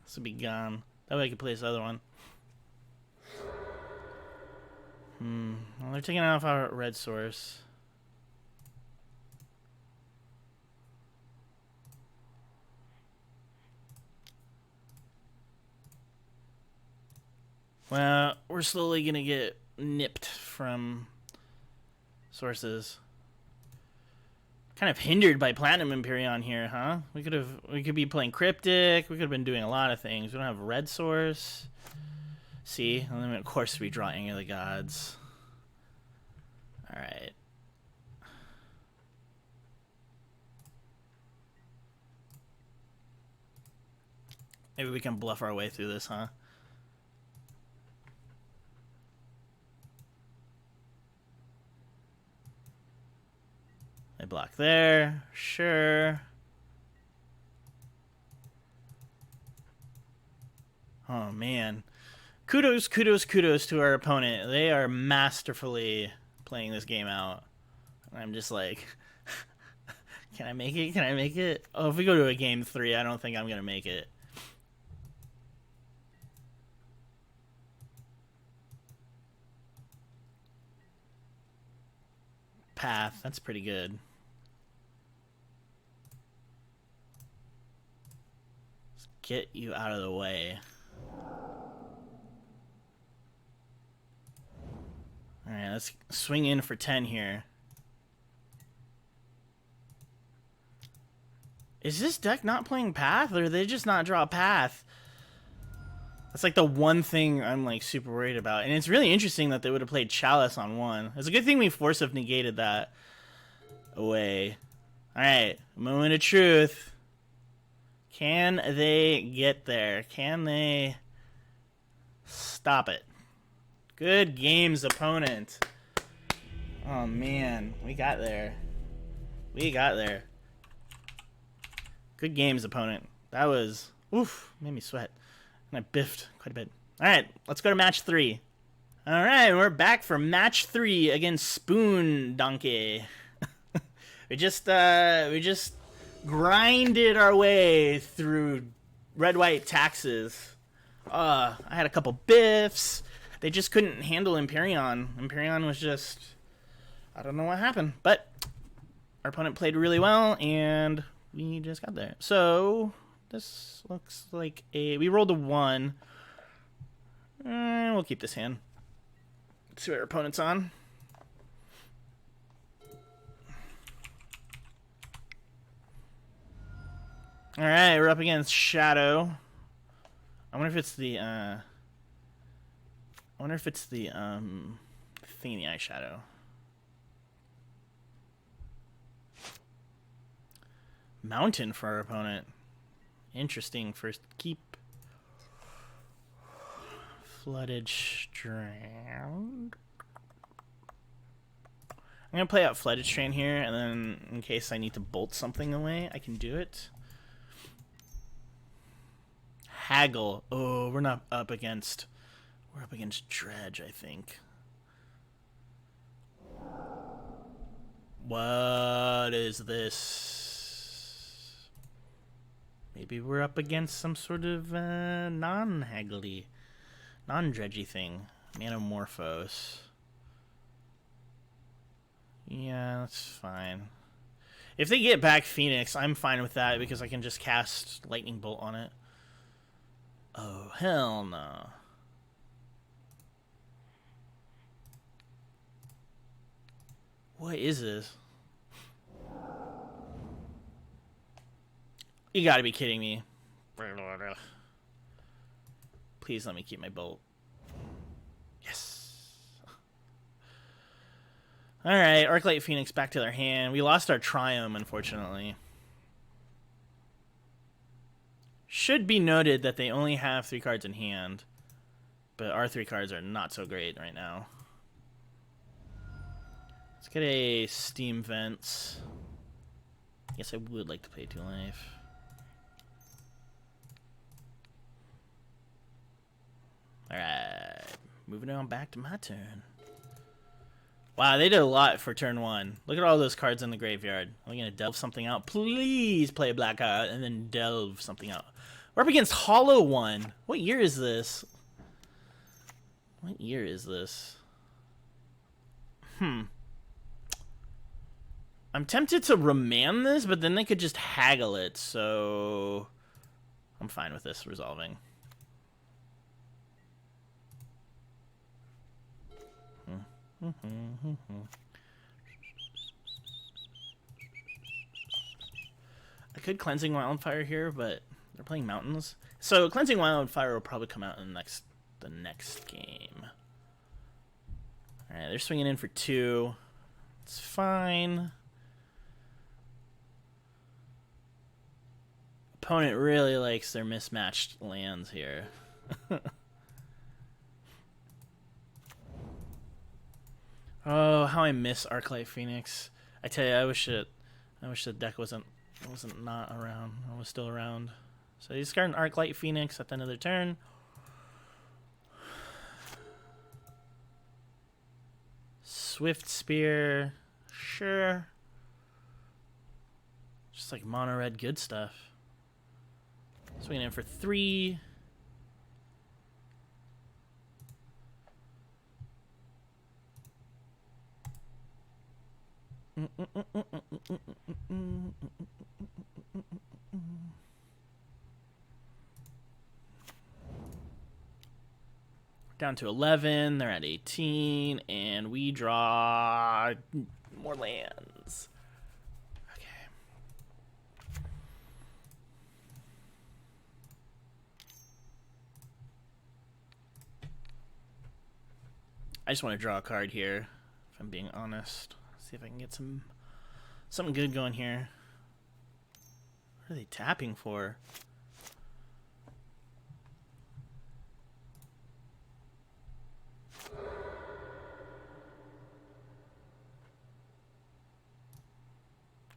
this would be gone. That way I could play this other one. Well, they're taking off our red source. Well, we're slowly gonna get nipped from sources. Kind of hindered by Platinum Empyrean here, huh? We could be playing Cryptic. We could have been doing a lot of things. We don't have red source. See, and then of course we draw Anger of the Gods. All right. Maybe we can bluff our way through this, huh? They block there. Sure. Oh, man. Kudos, kudos, kudos to our opponent. They are masterfully playing this game out. I'm just like, can I make it? Can I make it? Oh, if we go to a game 3, I don't think I'm going to make it. Path, that's pretty good. Let's get you out of the way. Alright, let's swing in for 10 here. Is this deck not playing Path, or did they just not draw Path? That's like the one thing I'm like super worried about. And it's really interesting that they would have played Chalice on 1. It's a good thing we force have negated that away. Alright, moment of truth. Can they get there? Can they stop it? Good games, opponent. Oh man, we got there. We got there. Good games, opponent. That was, oof, made me sweat. And I biffed quite a bit. Alright, let's go to match 3. Alright, we're back for match 3 against Spoon Donkey. we just grinded our way through red-white taxes. I had a couple biffs. They just couldn't handle Empyreon. Empyreon was just, I don't know what happened. But our opponent played really well, and we just got there. So this looks like we rolled a 1. We'll keep this hand. Let's see what our opponent's on. Alright, we're up against Shadow. I wonder if it's the thing in the eye Shadow. Mountain for our opponent. Interesting. First keep. Flooded Strand. I'm going to play out Flooded Strand here, and then in case I need to bolt something away, I can do it. Haggle. Oh, we're not up against... We're up against Dredge, I think. What is this? Maybe we're up against some sort of non-haggly, non-dredgy thing. Manamorphose. Yeah, that's fine. If they get back Phoenix, I'm fine with that because I can just cast Lightning Bolt on it. Oh, hell no. What is this? You gotta be kidding me. Please let me keep my bolt. Yes. Alright, Arclight Phoenix back to their hand. We lost our Triumph, unfortunately. Should be noted that they only have 3 cards in hand. But our 3 cards are not so great right now. Let's get a Steam Vents. Yes, I would like to play 2 life. Alright. Moving on back to my turn. Wow, they did a lot for turn 1. Look at all those cards in the graveyard. Are we going to delve something out? Please play a black card and then delve something out. We're up against Hollow One. What year is this? What year is this? I'm tempted to remand this, but then they could just haggle it, so I'm fine with this resolving. I could Cleansing Wildfire here, but they're playing Mountains. So Cleansing Wildfire will probably come out in the next game. Alright, they're swinging in for 2. It's fine. Opponent really likes their mismatched lands here. Oh, how I miss Arclight Phoenix. I tell you, I wish the deck wasn't not around. I was still around. So he's starting Arclight Phoenix at the end of their turn. Swift Spear. Sure. Just like mono red good stuff. Swing in for 3. Down to 11. They're at 18, and we draw more lands. Okay. I just want to draw a card here, if I'm being honest. See if I can get something good going here. What are they tapping for?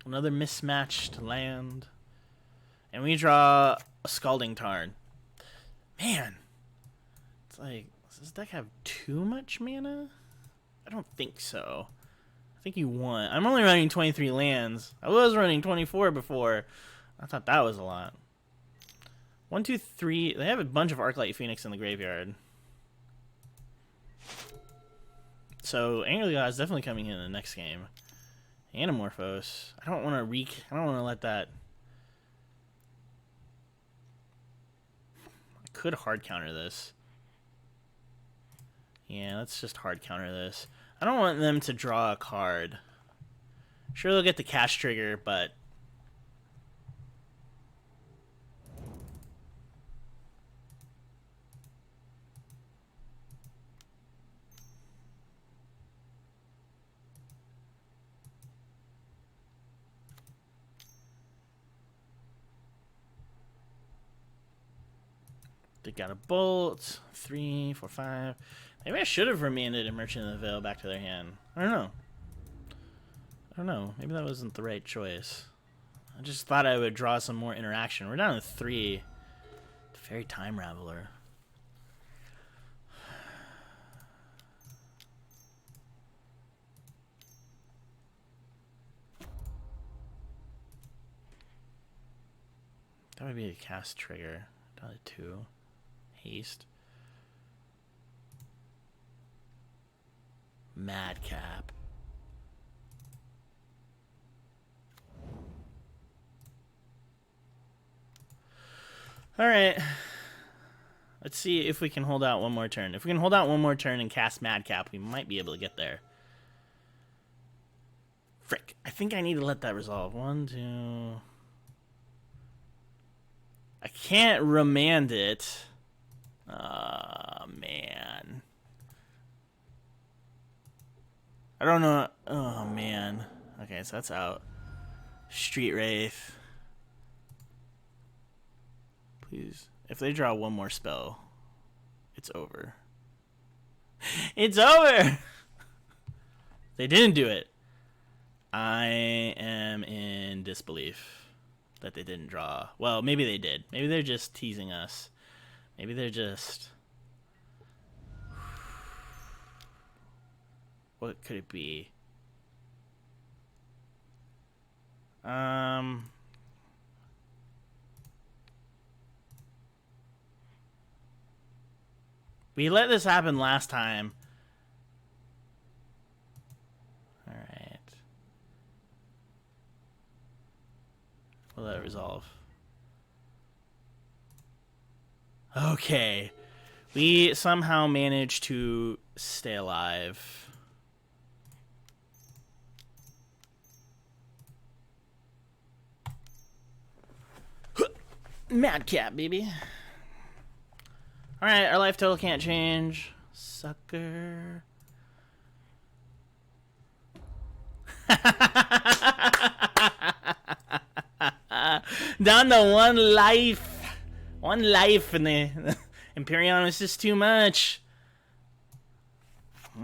Another mismatched land. And we draw a Scalding Tarn. Man. It's like, does this deck have too much mana? I don't think so. I think you won. I'm only running 23 lands. I was running 24 before. I thought that was a lot. 1, 2, 3. They have a bunch of Arclight Phoenix in the graveyard. So Angry God is definitely coming in the next game. Anamorphose. I don't want to let that. I could hard counter this. Yeah, let's just hard counter this. I don't want them to draw a card. Sure, they'll get the cash trigger, but they got a bolt. 3, 4, 5. Maybe I should have remanded a Merchant of the Veil back to their hand. I don't know. Maybe that wasn't the right choice. I just thought I would draw some more interaction. We're down to 3. Fairy Time Raveler. That would be a cast trigger. Down to 2. Haste. Madcap. Alright. Let's see if we can hold out one more turn. If we can hold out one more turn and cast Madcap, we might be able to get there. Frick. I think I need to let that resolve. 1, 2... I can't remand it. Man. I don't know. Oh, man. Okay, so that's out. Street Wraith. Please. If they draw one more spell, it's over. It's over! They didn't do it. I am in disbelief that they didn't draw. Well, maybe they did. Maybe they're just teasing us. Maybe they're just... What could it be? We let this happen last time. Alright. Will that resolve? Okay. We somehow managed to stay alive. Madcap, baby. Alright, our life total can't change. Sucker. Down to 1 life. 1 life, and the Imperion is just too much.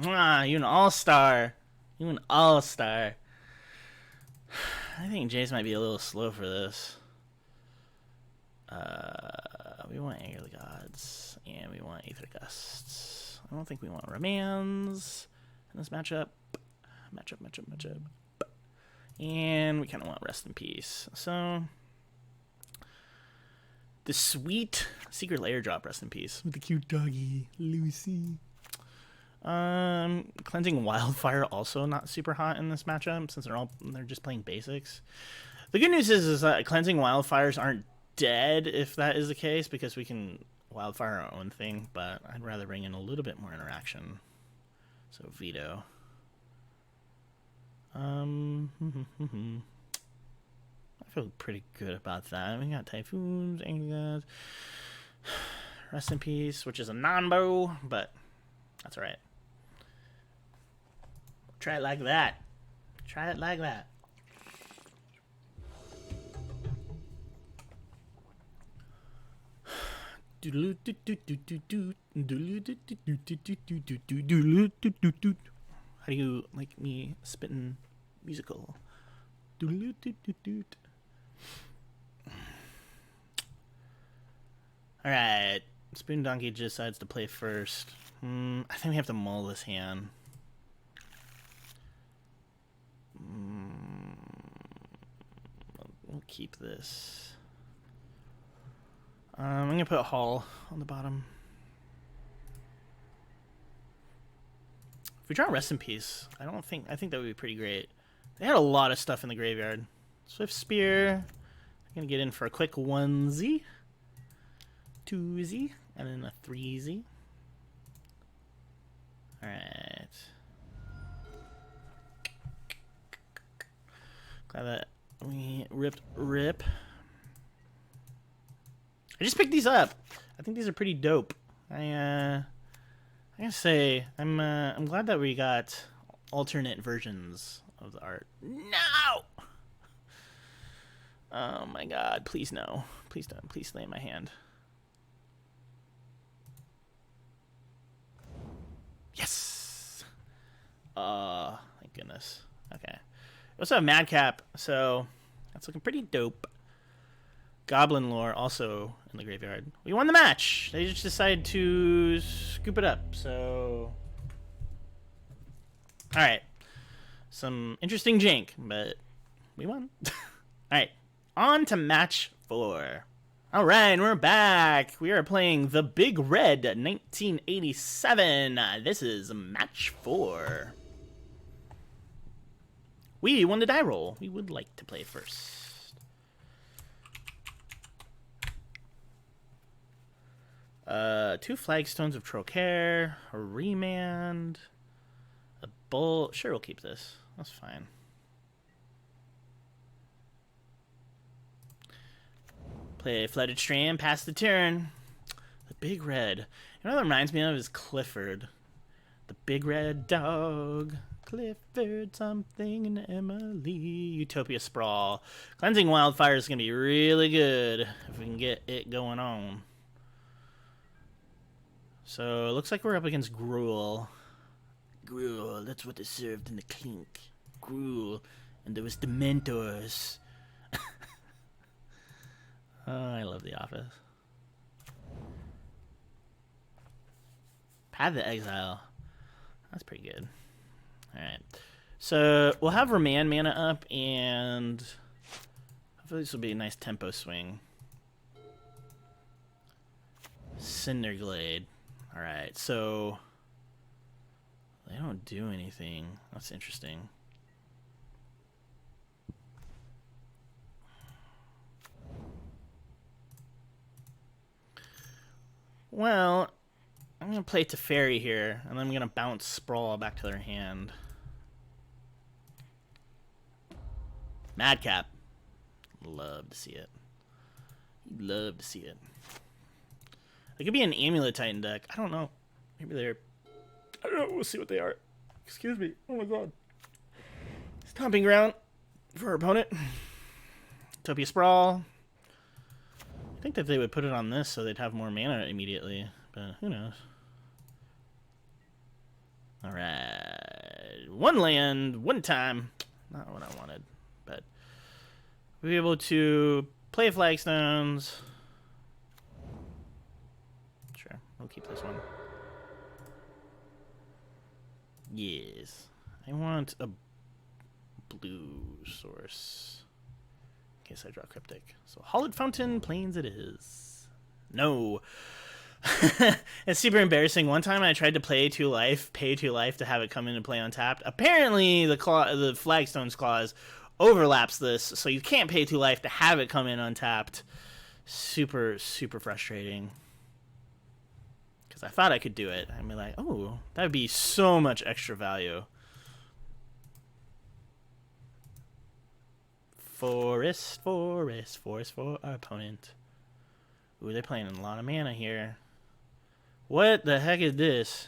Mwah, you an all-star. You an all-star. I think Jace might be a little slow for this. We want Anger of the Gods, and we want Aether Gusts. I don't think we want Remands in this matchup. Matchup. And we kind of want Rest in Peace. So the sweet Secret Lair drop Rest in Peace with the cute doggy Lucy. Cleansing Wildfire also not super hot in this matchup since they're just playing basics. The good news is that Cleansing Wildfires aren't dead if that is the case, because we can Wildfire our own thing, but I'd rather bring in a little bit more interaction. So Veto. I feel pretty good about that. We got Typhoons, Angry, Rest in Peace, which is a non-bow, but that's alright. Try it like that. Try it like that. How do you like me spitting musical? Alright. Spoon Donkey decides to play first. I think we have to mull this hand. We'll keep this. I'm gonna put Hall on the bottom. If we draw Rest in Peace, I think that would be pretty great. They had a lot of stuff in the graveyard. Swift Spear. I'm gonna get in for a quick 1Z, 2Z, and then a 3Z. Alright. Glad that we ripped Rip. I just picked these up. I think these are pretty dope. I gotta say, I'm glad that we got alternate versions of the art. No! Oh my god, please no. Please don't. Please slay my hand. Yes! Thank goodness. Okay. We also have Madcap, so that's looking pretty dope. Goblin Lore also in the graveyard. We won the match. They just decided to scoop it up, so... Alright. Some interesting jank, but we won. Alright. On to match 4. Alright, we're back. We are playing the Big Red 1987. This is match 4. We won the die roll. We would like to play first. Two Flagstones of Trocaire, a Remand, a Bull. Sure, we'll keep this. That's fine. Play Flooded Stream, pass the turn. The Big Red. You know what that reminds me of is Clifford. The Big Red Dog. Clifford something and Emily. Utopia Sprawl. Cleansing Wildfire is going to be really good if we can get it going on. So, it looks like we're up against Gruul. Gruul, that's what they served in the clink. Gruul. And there was Dementors. Oh, I love The Office. Path to Exile. That's pretty good. Alright. So, we'll have Remand mana up, and hopefully this will be a nice tempo swing. Cinderglade. Alright, so they don't do anything. That's interesting. Well, I'm going to play Teferi here, and then I'm going to bounce Sprawl back to their hand. Madcap. Love to see it. Love to see it. It could be an Amulet Titan deck. I don't know. Maybe they're... I don't know. We'll see what they are. Excuse me. Oh my god. Stomping ground for our opponent. Utopia Sprawl. I think that they would put it on this so they'd have more mana immediately. But who knows. Alright. One land, one time. Not what I wanted. But we'll be able to play Flagstones. We'll keep this one. Yes. I want a blue source. In case I draw Cryptic. So Hollowed Fountain, Plains it is. No. It's super embarrassing. One time I tried to pay 2 life to have it come into play untapped. Apparently the Flagstone's clause overlaps this, so you can't pay 2 life to have it come in untapped. Super, super frustrating. Because I thought I could do it. I'd be like, oh, that would be so much extra value. Forest for our opponent. Ooh, they're playing a lot of mana here. What the heck is this?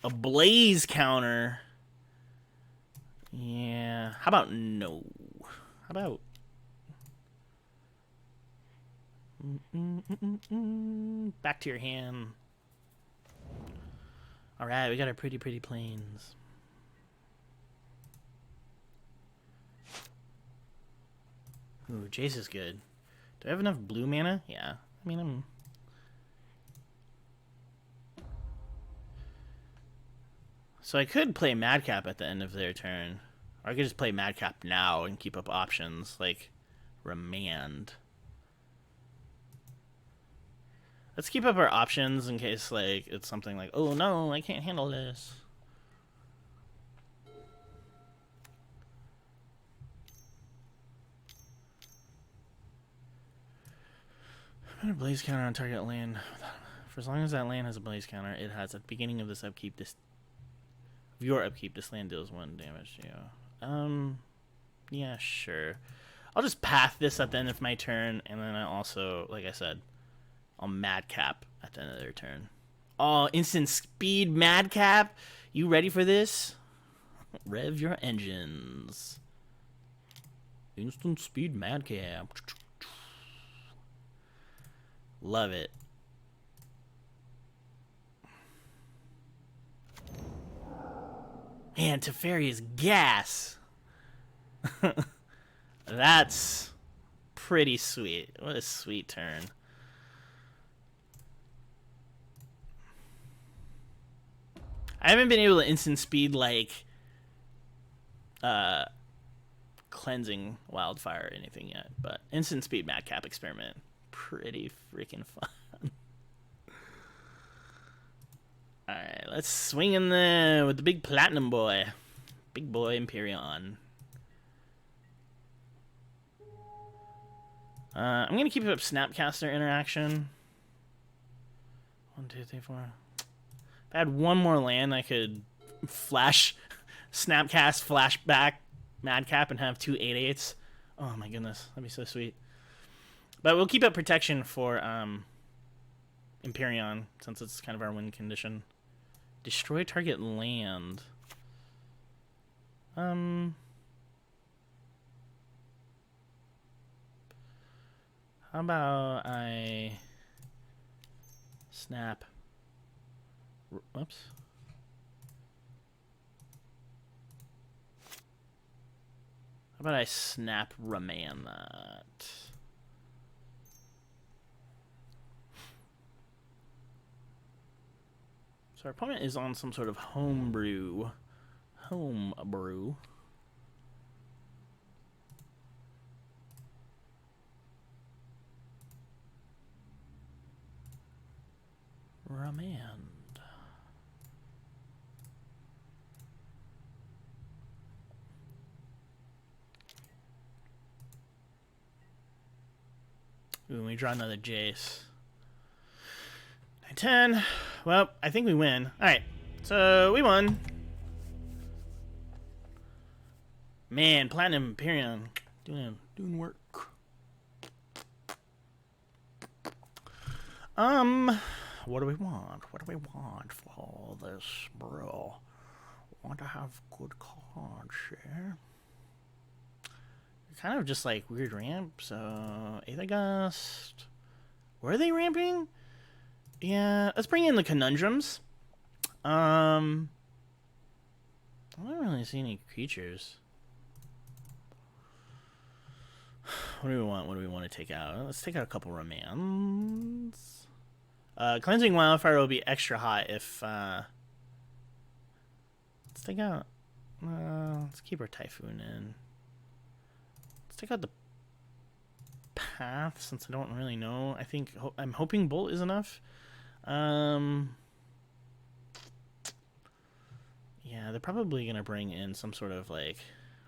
A blaze counter. Yeah. How about no? How about... Back to your hand. Alright, we got our pretty plains. Ooh, Jace is good. Do I have enough blue mana? Yeah. I mean, I'm... So I could play Madcap at the end of their turn. Or I could just play Madcap now and keep up options, like Remand. Let's keep up our options in case, like, it's something like, oh no, I can't handle this. Put a blaze counter on target land. For as long as that land has a blaze counter, it has at the beginning of this upkeep, this land deals 1 damage to you. Yeah, sure. I'll just path this at the end of my turn, and then I also, like I said, I'll Madcap at the end of their turn. Oh, instant speed Madcap! You ready for this? Rev your engines. Instant speed Madcap. Love it. Man, Teferi is gas. That's pretty sweet. What a sweet turn. I haven't been able to instant speed like cleansing wildfire or anything yet, but instant speed Madcap experiment, pretty freaking fun. All right, let's swing in there with the big platinum boy, big boy Empyrean. I'm gonna keep up Snapcaster interaction. 1, 2, 3, 4. If I had one more land, I could flash, Snapcast, flashback, Madcap, and have 2 8/8s. Oh my goodness, that'd be so sweet. But we'll keep up protection for Empyrean, since it's kind of our win condition. Destroy target land. How about I snap? Whoops. How about I snap Remand that? So our opponent is on some sort of homebrew. Remand. Ooh, we draw another Jace. 9-10. Well, I think we win. Alright, so we won. Man, Platinum Empyrean doing work. What do we want? What do we want for this, bro? Want to have good cards here. Kind of just like weird ramp, so Aether Gust. Were they ramping? Yeah, let's bring in the conundrums. I don't really see any creatures. What do we want? What do we want to take out? Let's take out a couple Remands. Cleansing Wildfire will be extra hot if Let's take out... let's keep our Typhoon in. Let's take out the Path, since I don't really know. I think... I'm hoping Bolt is enough. Yeah, they're probably going to bring in some sort of, like,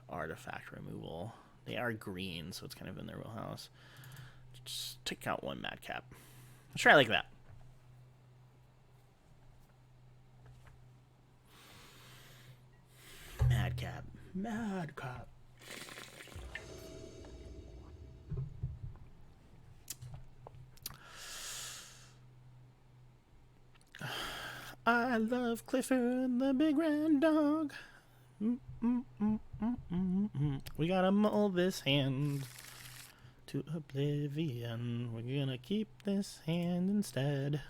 artifact removal. They are green, so it's kind of in their wheelhouse. Just take out one Madcap. Let's try it like that. Madcap. Madcap. I love Clifford the Big Red Dog. We gotta mull this hand to oblivion. We're gonna keep this hand instead.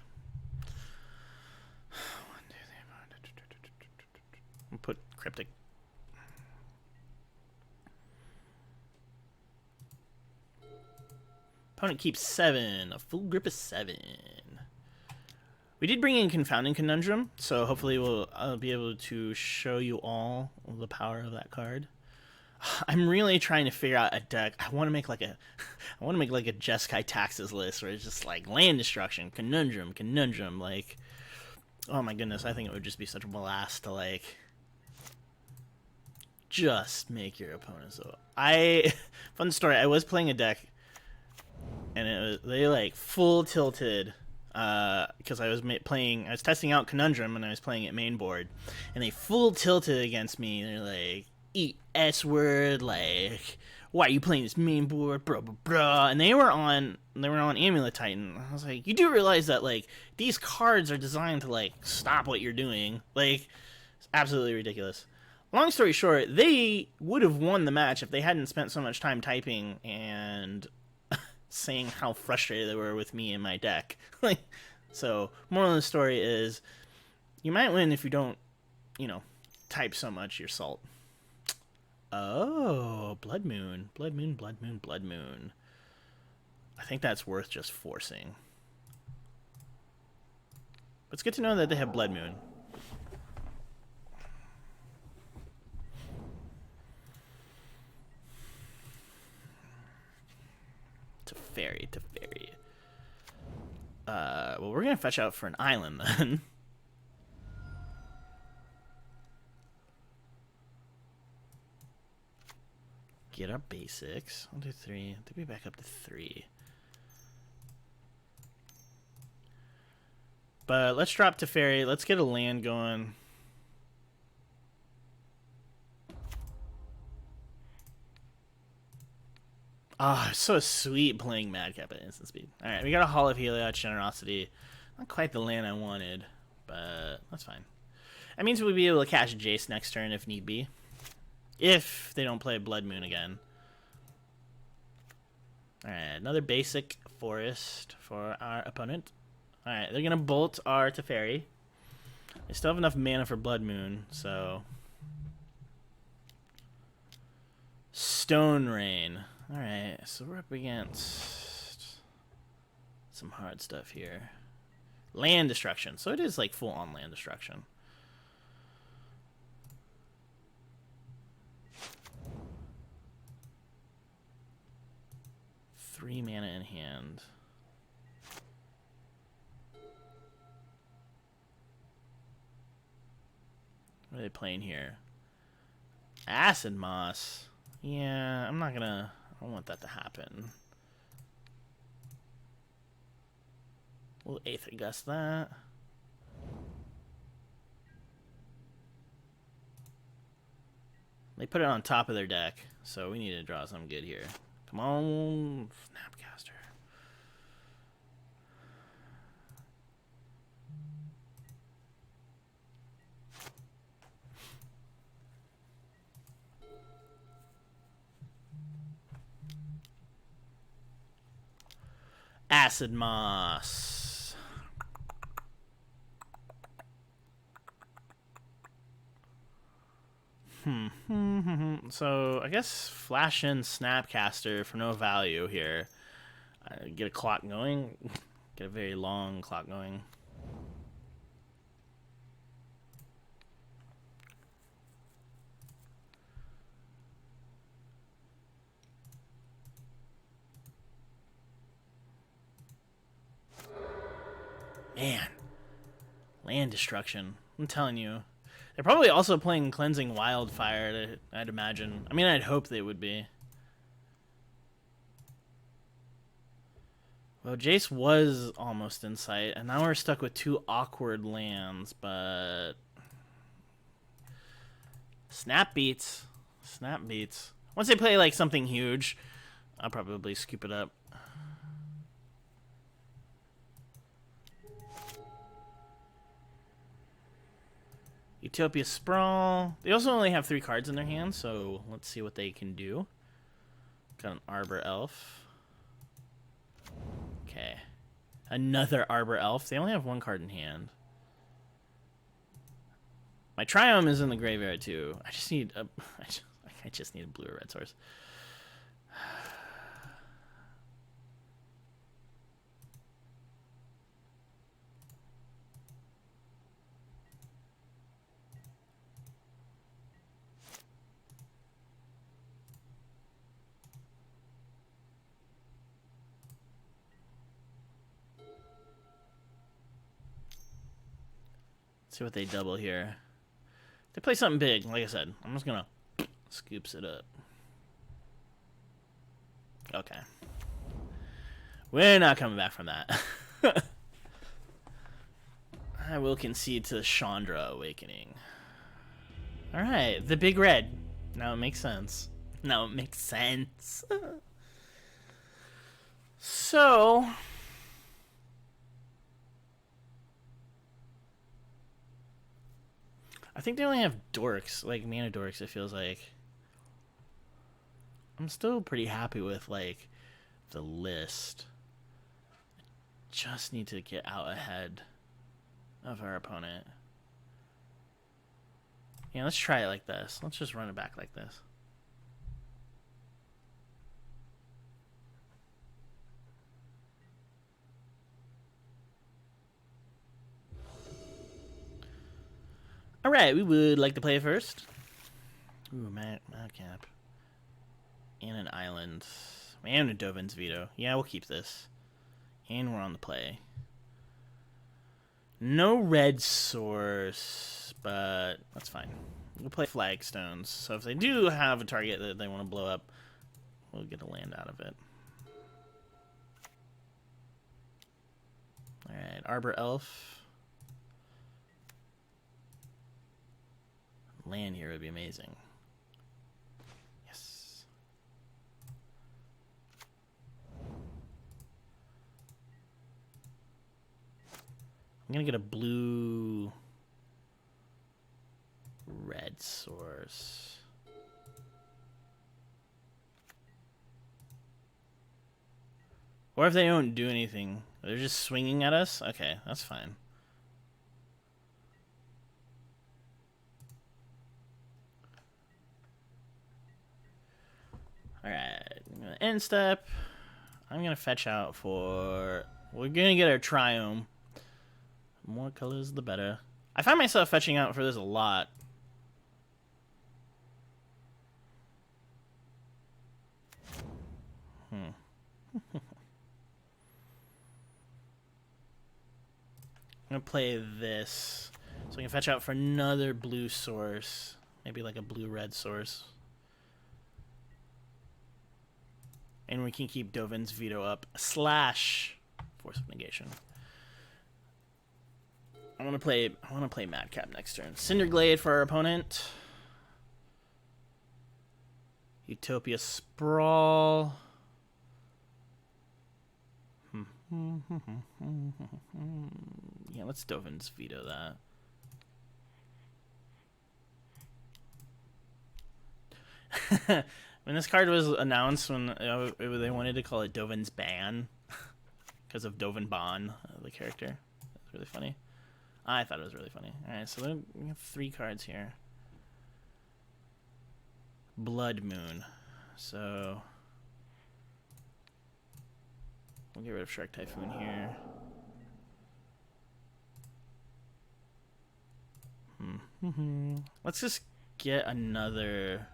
I'll put Cryptic. Opponent keeps 7. A full grip of 7. We did bring in Confounding Conundrum, so hopefully I'll be able to show you all the power of that card. I'm really trying to figure out a deck. I want to make like a Jeskai Taxes list where it's just like land destruction, conundrum, like, oh my goodness, I think it would just be such a blast to like just make your opponent so. Fun story, I was playing a deck and they like full tilted because I was testing out Conundrum and I was playing it main board, and they full tilted against me. They're like, eat S word, like, why are you playing this main board, bro, bro, bro. And they were on Amulet Titan. I was like, you do realize that like these cards are designed to like stop what you're doing. Like, it's absolutely ridiculous. Long story short, they would have won the match if they hadn't spent so much time typing and saying how frustrated they were with me and my deck. Like, so moral of the story is, you might win if you don't, type so much your salt. Oh, Blood Moon. Blood Moon, Blood Moon, Blood Moon. I think that's worth just forcing. But it's good to know that they have Blood Moon. Teferi. Well, we're gonna fetch out for an island then. Get our basics. 1, 2, 3. I think we back up to 3. But let's drop Teferi. Let's get a land going. Ah, oh, so sweet playing Madcap at instant speed. Alright, we got a Hall of Heliod Generosity. Not quite the land I wanted, but that's fine. That means we'll be able to catch Jace next turn if need be. If they don't play Blood Moon again. Alright, another basic forest for our opponent. Alright, they're going to bolt our Teferi. They still have enough mana for Blood Moon, so... Stone Rain. Alright, so we're up against some hard stuff here. Land destruction. So it is like full-on land destruction. Three mana in hand. What are they playing here? Acid Moss. Yeah, I'm not gonna... I don't want that to happen. We'll Aether Gust that. They put it on top of their deck, so we need to draw something good here. Come on, Snapcaster. Acid Moss. So I guess flash in Snapcaster for no value here. Get a clock going. Get a very long clock going. Man. Land destruction. I'm telling you. They're probably also playing Cleansing Wildfire, I'd imagine. I mean, I'd hope they would be. Well, Jace was almost in sight, and now we're stuck with 2 awkward lands, but... Snap beats. Snap beats. Once they play, like, something huge, I'll probably scoop it up. Utopia Sprawl. They also only have 3 cards in their hand, so let's see what they can do. Got an Arbor Elf. Okay. Another Arbor Elf. They only have 1 card in hand. My Triome is in the graveyard too. I just need a I just need a blue or red source. See what they double here. They play something big, like I said. I'm just gonna scoops it up. Okay. We're not coming back from that. I will concede to Chandra Awakening. Alright, the big red. Now it makes sense. Now it makes sense. So... I think they only have dorks, like mana dorks, it feels like. I'm still pretty happy with, like, the list. Just need to get out ahead of our opponent. Yeah, let's try it like this. Let's just run it back like this. Alright, we would like to play first. Ooh, Madcap. And an island. And a Dovin's Veto. Yeah, we'll keep this. And we're on the play. No red source, but that's fine. We'll play flagstones. So if they do have a target that they want to blow up, we'll get a land out of it. Alright, Arbor Elf. Land here would be amazing. Yes. I'm gonna get a blue red source. Or if they don't do anything, they're just swinging at us? Okay, that's fine. Alright, I'm gonna end step. I'm gonna fetch out for... We're gonna get our Triome. More colors, the better. I find myself fetching out for this a lot. I'm gonna play this. So I can fetch out for another blue source. Maybe like a blue-red source. And we can keep Dovin's Veto up. / Force of Negation. I want to play Madcap next turn. Cinderglade for our opponent. Utopia Sprawl. Yeah, let's Dovin's Veto that. When this card was announced, when they wanted to call it Dovin's Ban, because of Dovin Ban, the character. That's really funny. I thought it was really funny. Alright, so we have 3 cards here. Blood Moon. So we'll get rid of Shark Typhoon here. Let's just get another...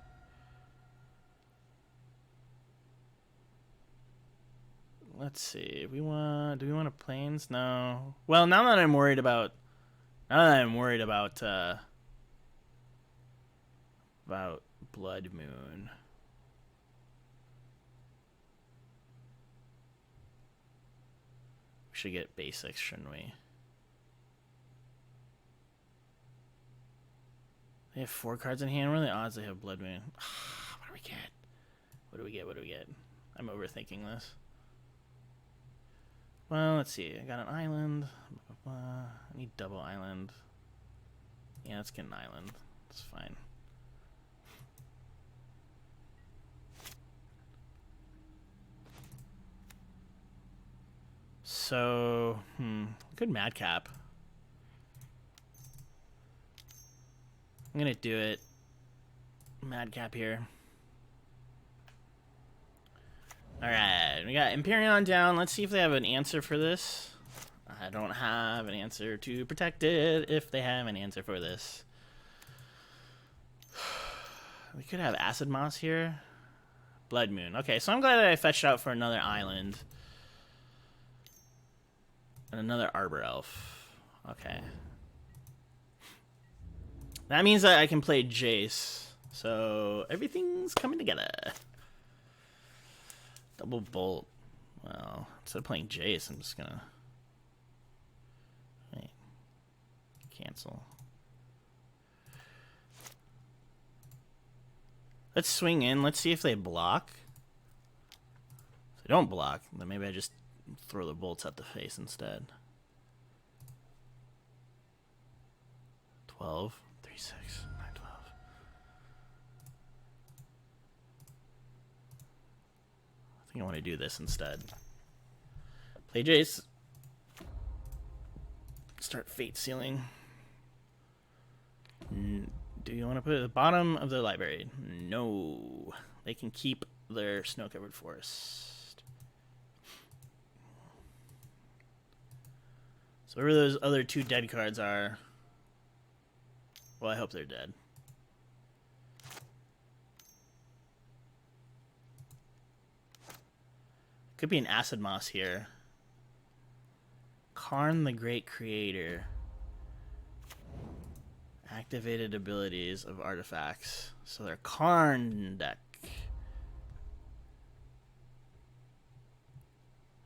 let's see. Do we want a plains? No. Well, now that I'm worried about Blood Moon. We should get basics, shouldn't we? They have 4 cards in hand. What are the odds they have Blood Moon? What do we get? What do we get? What do we get? I'm overthinking this. Well, let's see. I got an island. I need double island. Yeah, let's get an island. It's fine. So, good Madcap. I'm gonna do it. Madcap here. Alright, we got Empyrean down. Let's see if they have an answer for this. I don't have an answer to protect it if they have an answer for this. We could have Acid Moss here. Blood Moon. Okay, so I'm glad that I fetched out for another island. And another Arbor Elf. Okay. That means that I can play Jace. So everything's coming together. Double Bolt. Well, instead of playing Jace, I'm just gonna... Wait. Cancel. Let's swing in. Let's see if they block. If they don't block, then maybe I just throw the bolts at the face instead. 12. 3, 6, 9, 12. I think I want to do this instead. Play Jace. Start Fate Sealing. Do you want to put it at the bottom of the library? No. They can keep their Snow-Covered Forest. So whatever those other 2 dead cards are... Well, I hope they're dead. Could be an Acid Moss here. Karn the Great Creator. Activated abilities of artifacts. So they're Karn deck.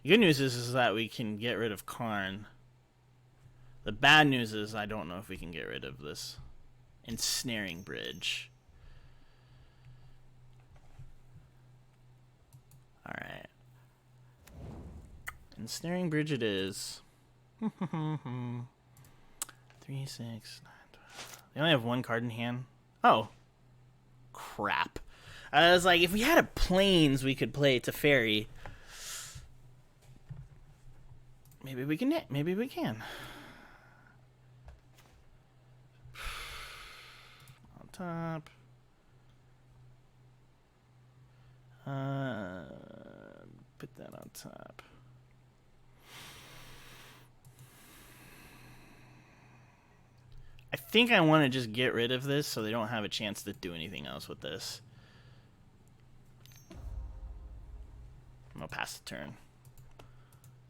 The good news is that we can get rid of Karn. The bad news is I don't know if we can get rid of this Ensnaring Bridge. Alright. Ensnaring Bridge it is. 3, 6, 9, 12. They only have 1 card in hand. Oh. Crap. I was like, if we had a Plains we could play Teferi. Maybe we can. Maybe we can. On top. Put that on top. I think I want to just get rid of this so they don't have a chance to do anything else with this. I'm going to pass the turn.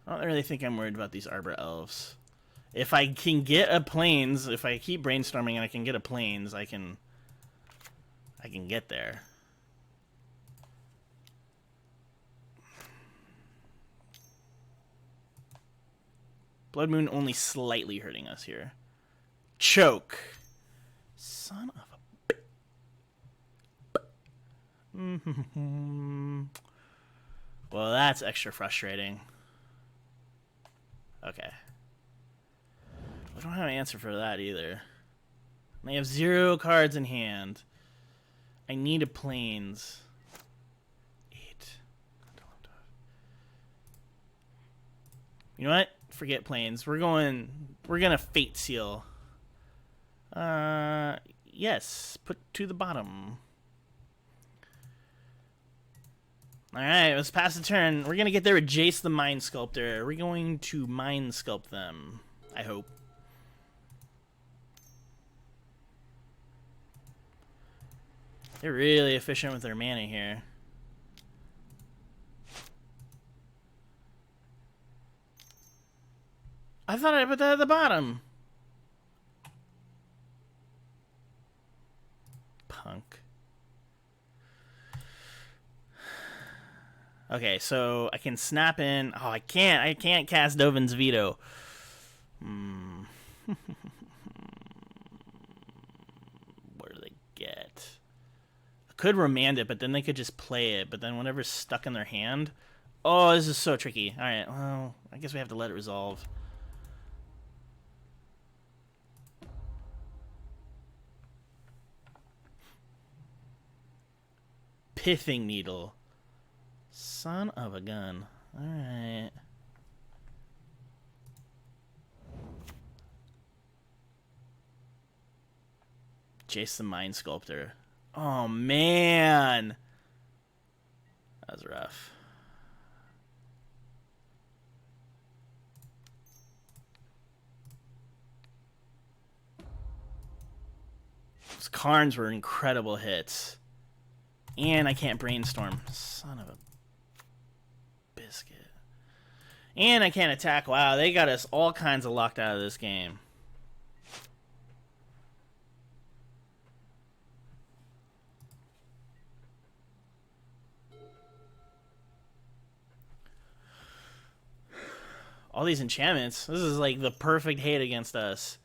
I don't really think I'm worried about these Arbor Elves. If I can get a Plains, if I keep brainstorming and I can get a Plains, I can get there. Blood Moon only slightly hurting us here. Choke. Son of a... Well, that's extra frustrating. Okay. I don't have an answer for that either. They have 0 cards in hand. I need a Plains. 8. You know what? Forget Plains. We're gonna Fate Seal. Yes. Put to the bottom. Alright, let's pass the turn. We're gonna get there with Jace the Mind Sculptor. We're going to Mind Sculpt them. I hope. They're really efficient with their mana here. thought I put that at the bottom. Punk. Okay, so I can snap in. Oh, I can't cast Dovin's Veto. What do they get? I could remand it, but then they could just play it. But then whatever's stuck in their hand. Oh, this is so tricky. All right, well, I guess we have to let it resolve. Pithing Needle. Son of a gun. All right. Jace the Mind Sculptor. Oh, man. That was rough. Those Karns were incredible hits. And I can't brainstorm. Son of a biscuit. And I can't attack. Wow, they got us all kinds of locked out of this game. All these enchantments. This is like the perfect hate against us.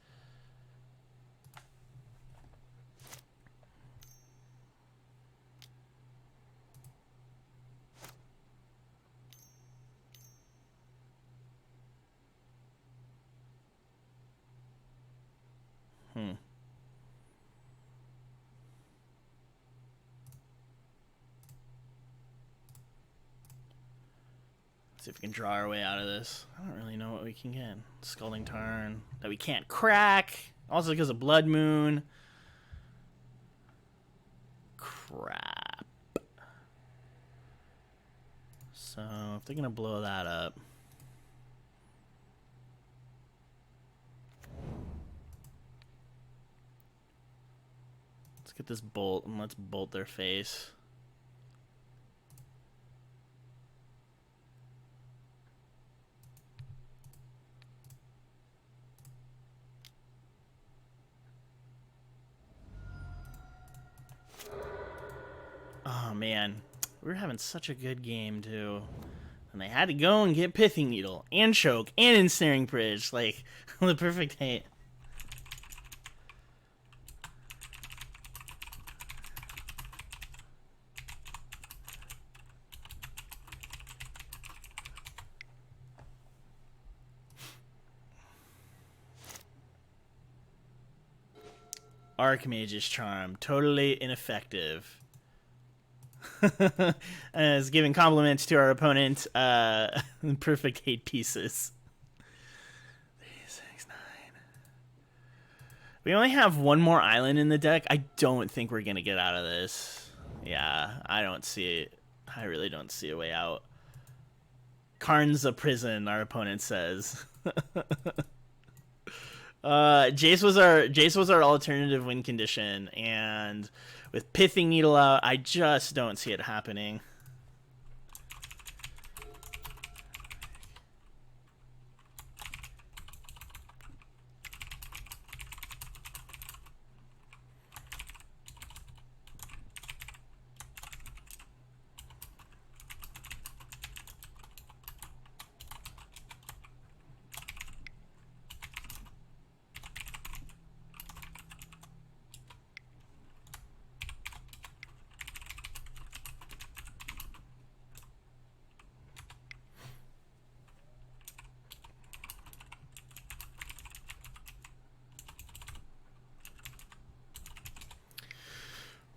See if we can draw our way out of this. I don't really know what we can get. Scalding Tarn that we can't crack. Also because of Blood Moon. Crap. So if they're gonna blow that up. Let's get this bolt and let's bolt their face. Oh, man. We were having such a good game, too. And they had to go and get Pithing Needle, and Choke, and Ensnaring Bridge. Like, the perfect hate. Archmage's Charm. Totally ineffective. As giving compliments to our opponent, perfect hate pieces. 3, 6, 9. We only have one more island in the deck. I don't think we're gonna get out of this. Yeah, I don't see it. I really don't see a way out. Karn's a prison, our opponent says. Jace was our alternative win condition, and with Pithing Needle out, I just don't see it happening.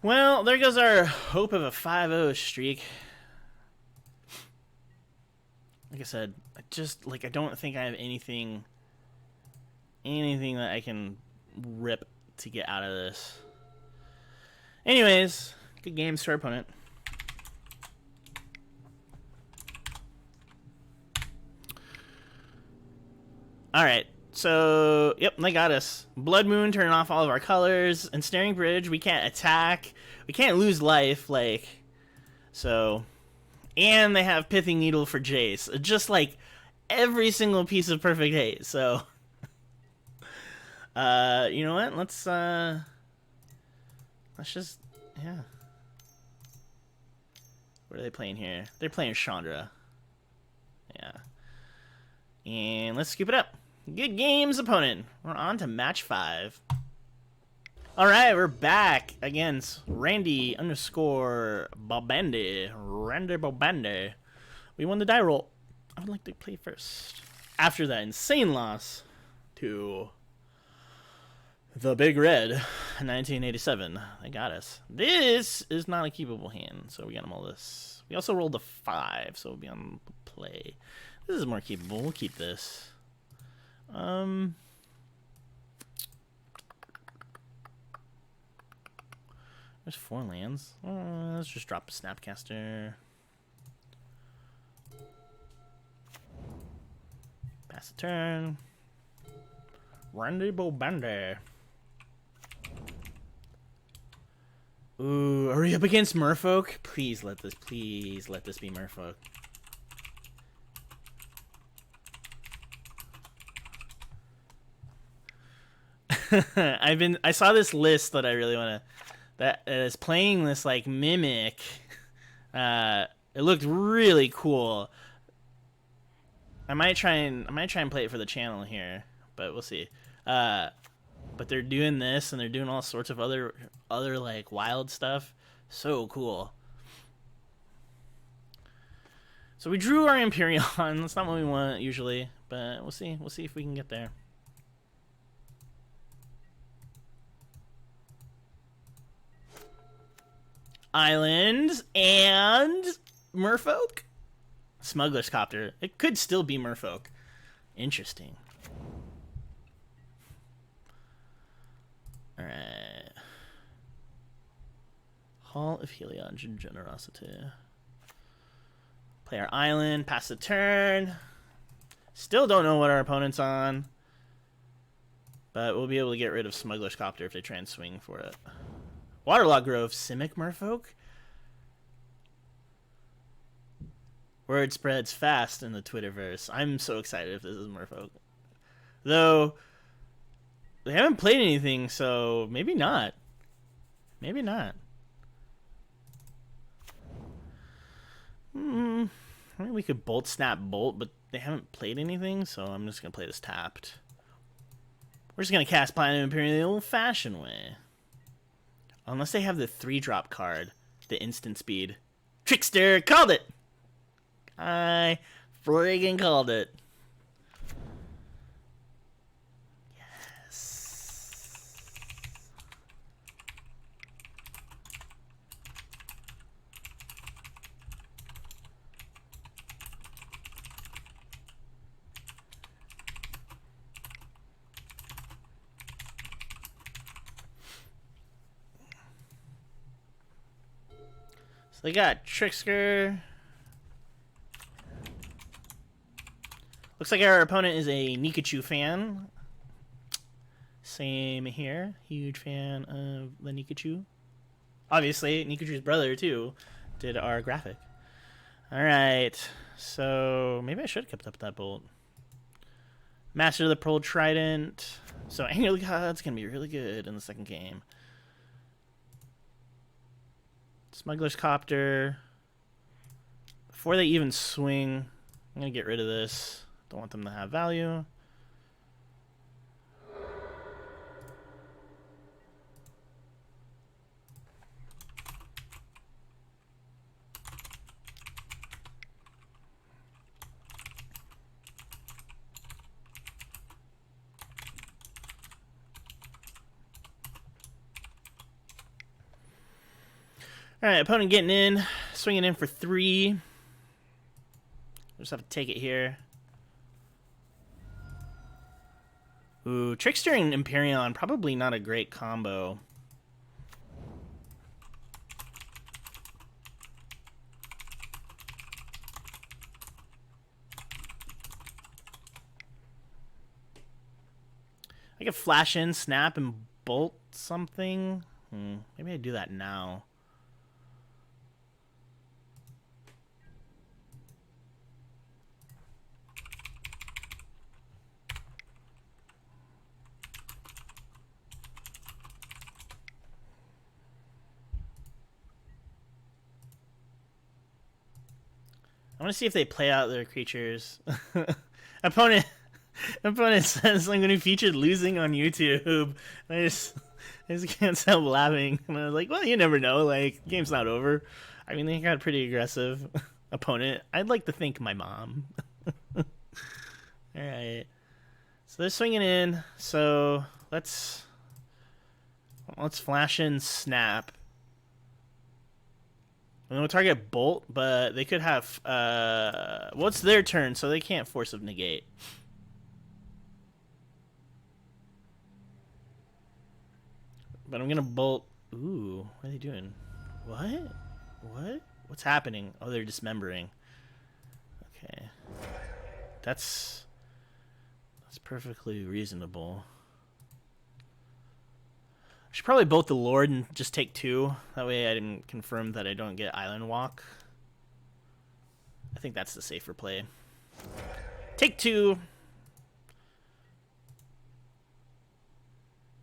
Well, there goes our hope of a 5-0 streak. Like I said, I don't think I have anything that I can rip to get out of this. Anyways, good games to our opponent. Alright, so, yep, they got us. Blood Moon, turning off all of our colors. Ensnaring Bridge, we can't attack. We can't lose life, so... And they have Pithing Needle for Jace. Just, every single piece of perfect hate. So, you know what? Let's just, yeah. What are they playing here? They're playing Chandra. Yeah. And let's scoop it up. Good games, opponent. We're on to match 5. All right, we're back against Randy underscore Bobande. Randy Bobande. We won the die roll. I would like to play first. After that insane loss to the Big Red, 1987. They got us. This is not a keepable hand, so we got them all this. We also rolled a 5, so we'll be on play. This is more keepable. We'll keep this. There's 4 lands. Let's just drop a Snapcaster. Pass the turn. Randy Bobande. Ooh, are we up against Merfolk? Please let this be Merfolk. I saw this list that I really want to, that is playing this like Mimic. It looked really cool. I might try and play it for the channel here, but we'll see. But they're doing this and they're doing all sorts of other like wild stuff. So cool. So we drew our Imperion. That's not what we want usually, but we'll see. We'll see if we can get there. Islands and Merfolk. Smuggler's Copter. It could still be Merfolk. Interesting. Alright. Hall of Helion Generosity. Play our island. Pass the turn. Still don't know what our opponent's on. But we'll be able to get rid of Smuggler's Copter if they try and swing for it. Waterlogged Grove. Simic Merfolk? Word spreads fast in the Twitterverse. I'm so excited if this is Merfolk. Though, they haven't played anything, so maybe not. Maybe not. I mean, we could Bolt Snap Bolt, but they haven't played anything, so I'm just going to play this tapped. We're just going to cast Platinum Imperium the old-fashioned way. Unless they have the 3-drop card, the instant speed. Trickster! Called it! I friggin' called it. Yes. So they got Trickster. Looks like our opponent is a Nikachu fan. Same here. Huge fan of the Nikachu. Obviously, Nikachu's brother, too, did our graphic. Alright. So, maybe I should have kept up that bolt. Master of the Pearl Trident. So, Annual God's going to be really good in the second game. Smuggler's Copter. Before they even swing, I'm going to get rid of this. Don't want them to have value. Alright, opponent getting in. Swinging in for 3. Just have to take it here. Ooh, Trickster and Imperion, probably not a great combo. I could flash in, snap, and bolt something. Maybe I do that now. I want to see if they play out their creatures. Opponent says I'm going to be featured losing on YouTube. I just can't stop laughing. And I was like, well, you never know. Like, game's not over. I mean, they got a pretty aggressive opponent. I'd like to thank my mom. All right. So they're swinging in. So let's flash in Snap. And we'll target Bolt, but they could have... well, it's their turn, so they can't Force of Negate. But I'm going to Bolt... Ooh, what are they doing? What? What? What's happening? Oh, they're dismembering. Okay. That's perfectly reasonable. I should probably bolt the Lord and just take 2. That way I didn't confirm that I don't get Island Walk. I think that's the safer play. Take 2.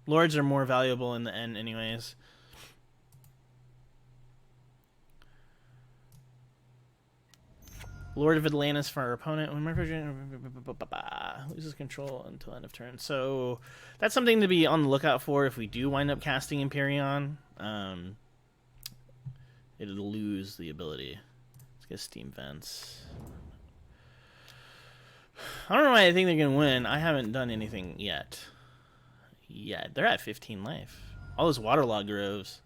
Lords are more valuable in the end anyways. Lord of Atlantis for our opponent. When my loses control until end of turn. So that's something to be on the lookout for if we do wind up casting Empyrean. It'll lose the ability. Let's get Steam Vents. I don't know why I think they're going to win. I haven't done anything yet. They're at 15 life. All those Waterlog Groves.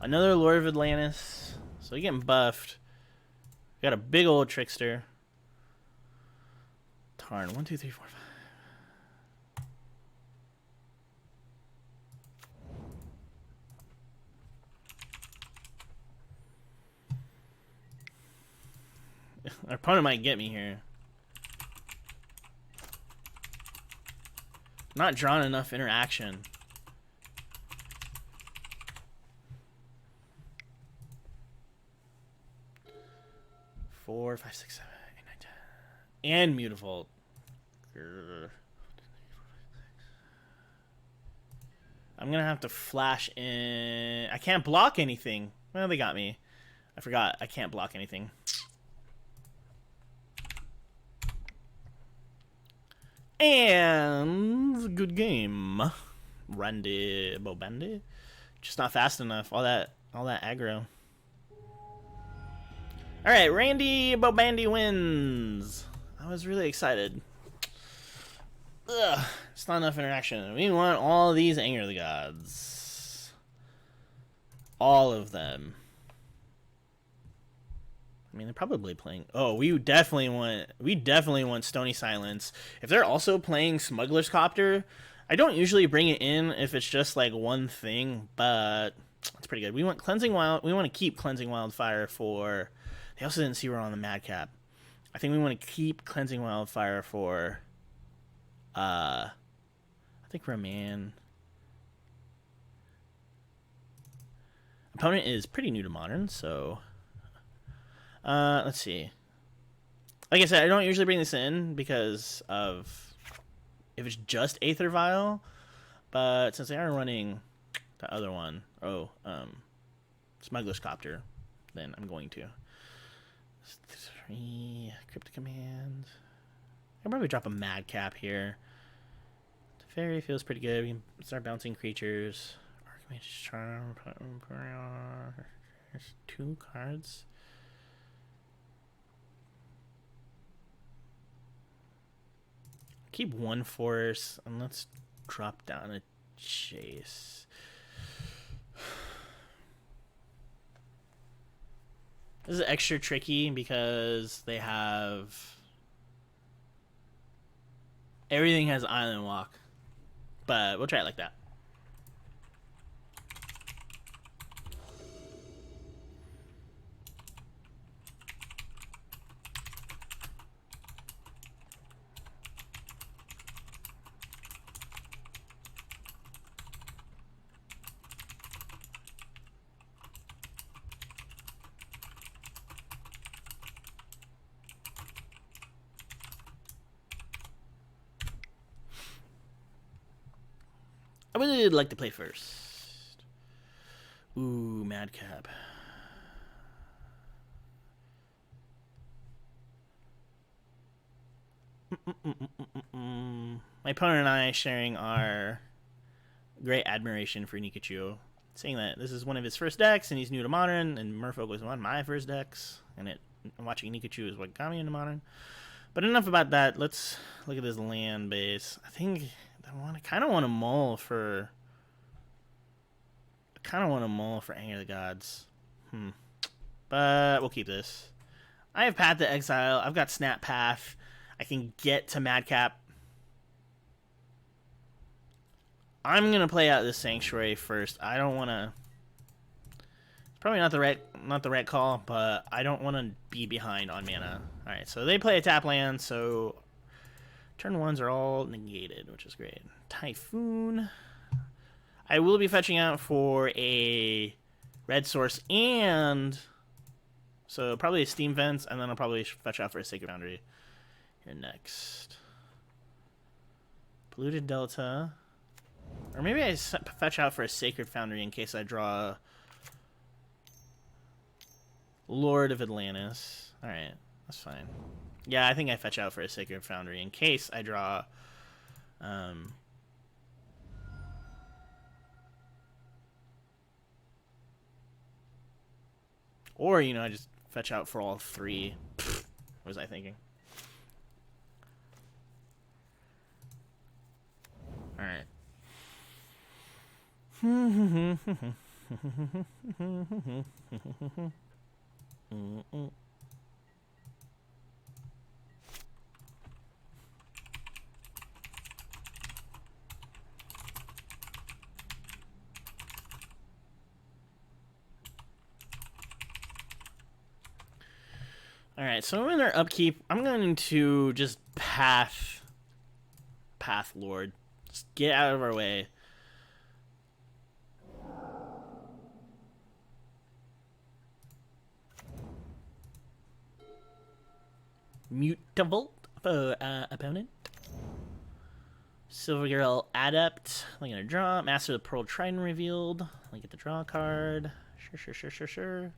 Another Lord of Atlantis. So we're getting buffed. Got a big old Trickster. Tarn. 1, 2, 3, 4, 5. Our opponent might get me here. Not drawn enough interaction. 4, 5, 6, 7, 8, 9, 10. And Mutavault. I'm gonna have to flash in. I can't block anything. Well, they got me. I forgot. I can't block anything. And good game. Randy Bobandi. Just not fast enough. All that aggro. Alright, Randy Bobandi wins. I was really excited. Ugh, it's not enough interaction. We want all these Anger of the Gods. All of them. I mean, they're probably playing... Oh, we definitely want Stony Silence. If they're also playing Smuggler's Copter, I don't usually bring it in if it's just like one thing, but it's pretty good. We want Cleansing Wild. We want to keep Cleansing Wildfire for... They also didn't see we're on the Madcap. I think we want to keep Cleansing Wildfire for... I think Raman. Opponent is pretty new to Modern, so... let's see. Like I said, I don't usually bring this in because of if it's just Aether Vial, but since they are running the other one, Smuggler's Copter, then I'm going to. 3 Cryptic Command. I'll probably drop a Madcap here. The Fairy feels pretty good. We can start bouncing creatures. Archmage's Charm. There's 2 cards. Keep 1 force, and let's drop down a Chase. This is extra tricky because they have... Everything has Island Walk, but we'll try it like that. I really like to play first. Ooh, Madcap. My opponent and I sharing our great admiration for Nikachu, saying that this is one of his first decks and he's new to Modern, and Merfolk was one of my first decks, and watching Nikachu is what got me into Modern. But enough about that. Let's look at this land base. I think I kind of want to mull for Anger of the Gods. But we'll keep this. I have Path to Exile. I've got Snap Path. I can get to Madcap. I'm gonna play out this Sanctuary first. I don't want to. It's probably not the right call, but I don't want to be behind on mana. All right, so they play a tap land, so turn ones are all negated, which is great. Typhoon. I will be fetching out for a red source, and so probably a Steam Vents, and then I'll probably fetch out for a Sacred Foundry here next. Polluted Delta. Or maybe I fetch out for a Sacred Foundry in case I draw Lord of Atlantis. Alright, that's fine. Yeah, I think I fetch out for a Sacred Foundry in case I draw or, you know, I just fetch out for all three. What was I thinking? Alright. Alright, so in their upkeep, I'm going to just Path Lord. Just get out of our way. Mutavolt for opponent. Silver Girl Adept. I'm gonna draw. Master of the Pearl Trident revealed. I get the draw card. Sure.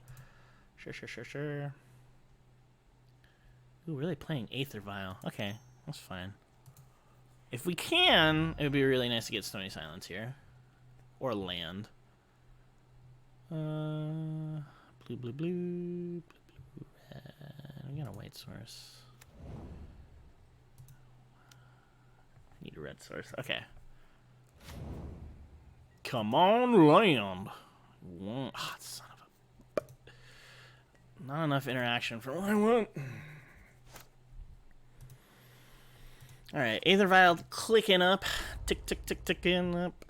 Ooh, really playing Aether Vial. Okay, that's fine. If we can, it would be really nice to get Stony Silence here. Or land. Blue, red. We got a white source. Need a red source. Okay. Come on, land. Oh, son of a... Not enough interaction for what I want. Alright, Aether Vial clicking up. Ticking up.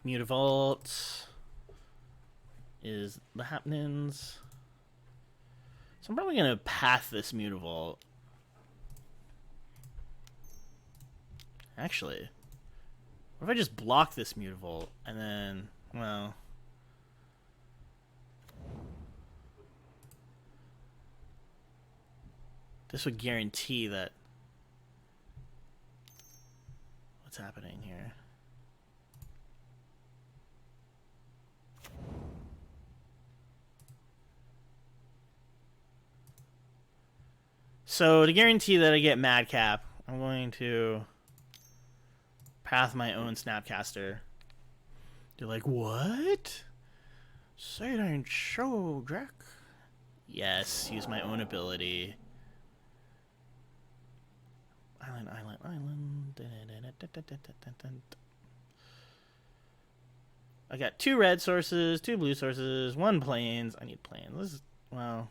Mutavault is the happenings. So I'm probably going to path this Mutavault. Actually, what if I just block this Mutavault and then, well... This would guarantee that... What's happening here? So to guarantee that I get Madcap, I'm going to path my own Snapcaster. They're like, what? Say it ain't show, Drac. Yes, use my own ability. Island. I got 2 red sources, 2 blue sources, 1 plains. I need plains. This is, well,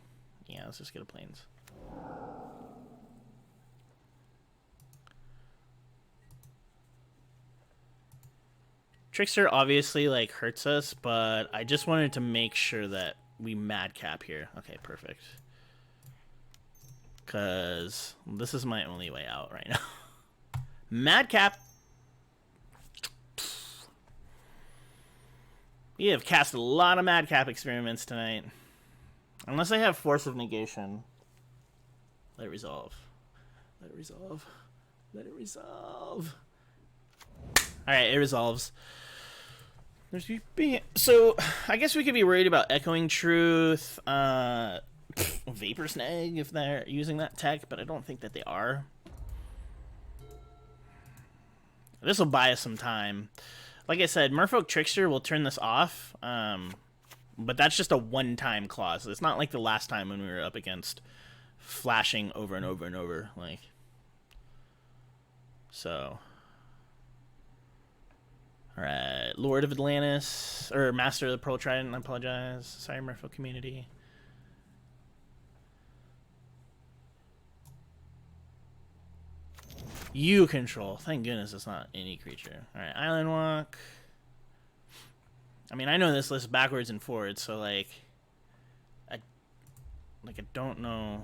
yeah, let's just get a plains. Trickster obviously like hurts us, but I just wanted to make sure that we Madcap here. Okay, perfect. Because this is my only way out right now. Madcap. We have cast a lot of Madcap experiments tonight. Unless I have Force of Negation. Let it resolve. Let it resolve. Let it resolve. Alright, it resolves. So, I guess we could be worried about Echoing Truth, Vapor Snag if they're using that tech, but I don't think that they are. This will buy us some time. Like I said, Merfolk Trickster will turn this off, but that's just a one-time clause. It's not like the last time when we were up against flashing over and over and over. Like, so... Alright, Lord of Atlantis, or Master of the Pearl Trident, I apologize. Sorry, Merfolk community. You control. Thank goodness it's not any creature. Alright, Island Walk. I mean, I know this list backwards and forwards, so I don't know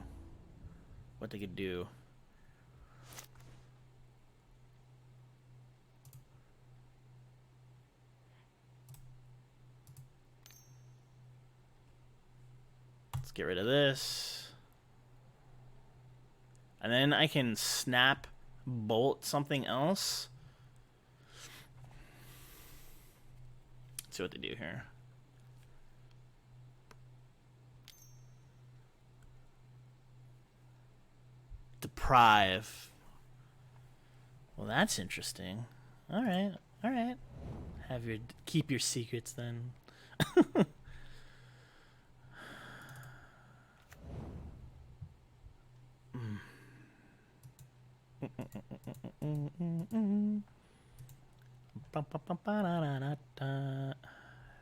what they could do. Let's get rid of this. And then I can snap bolt something else. Let's see what they do here. Deprive. Well, that's interesting. All right, all right. Keep your secrets then.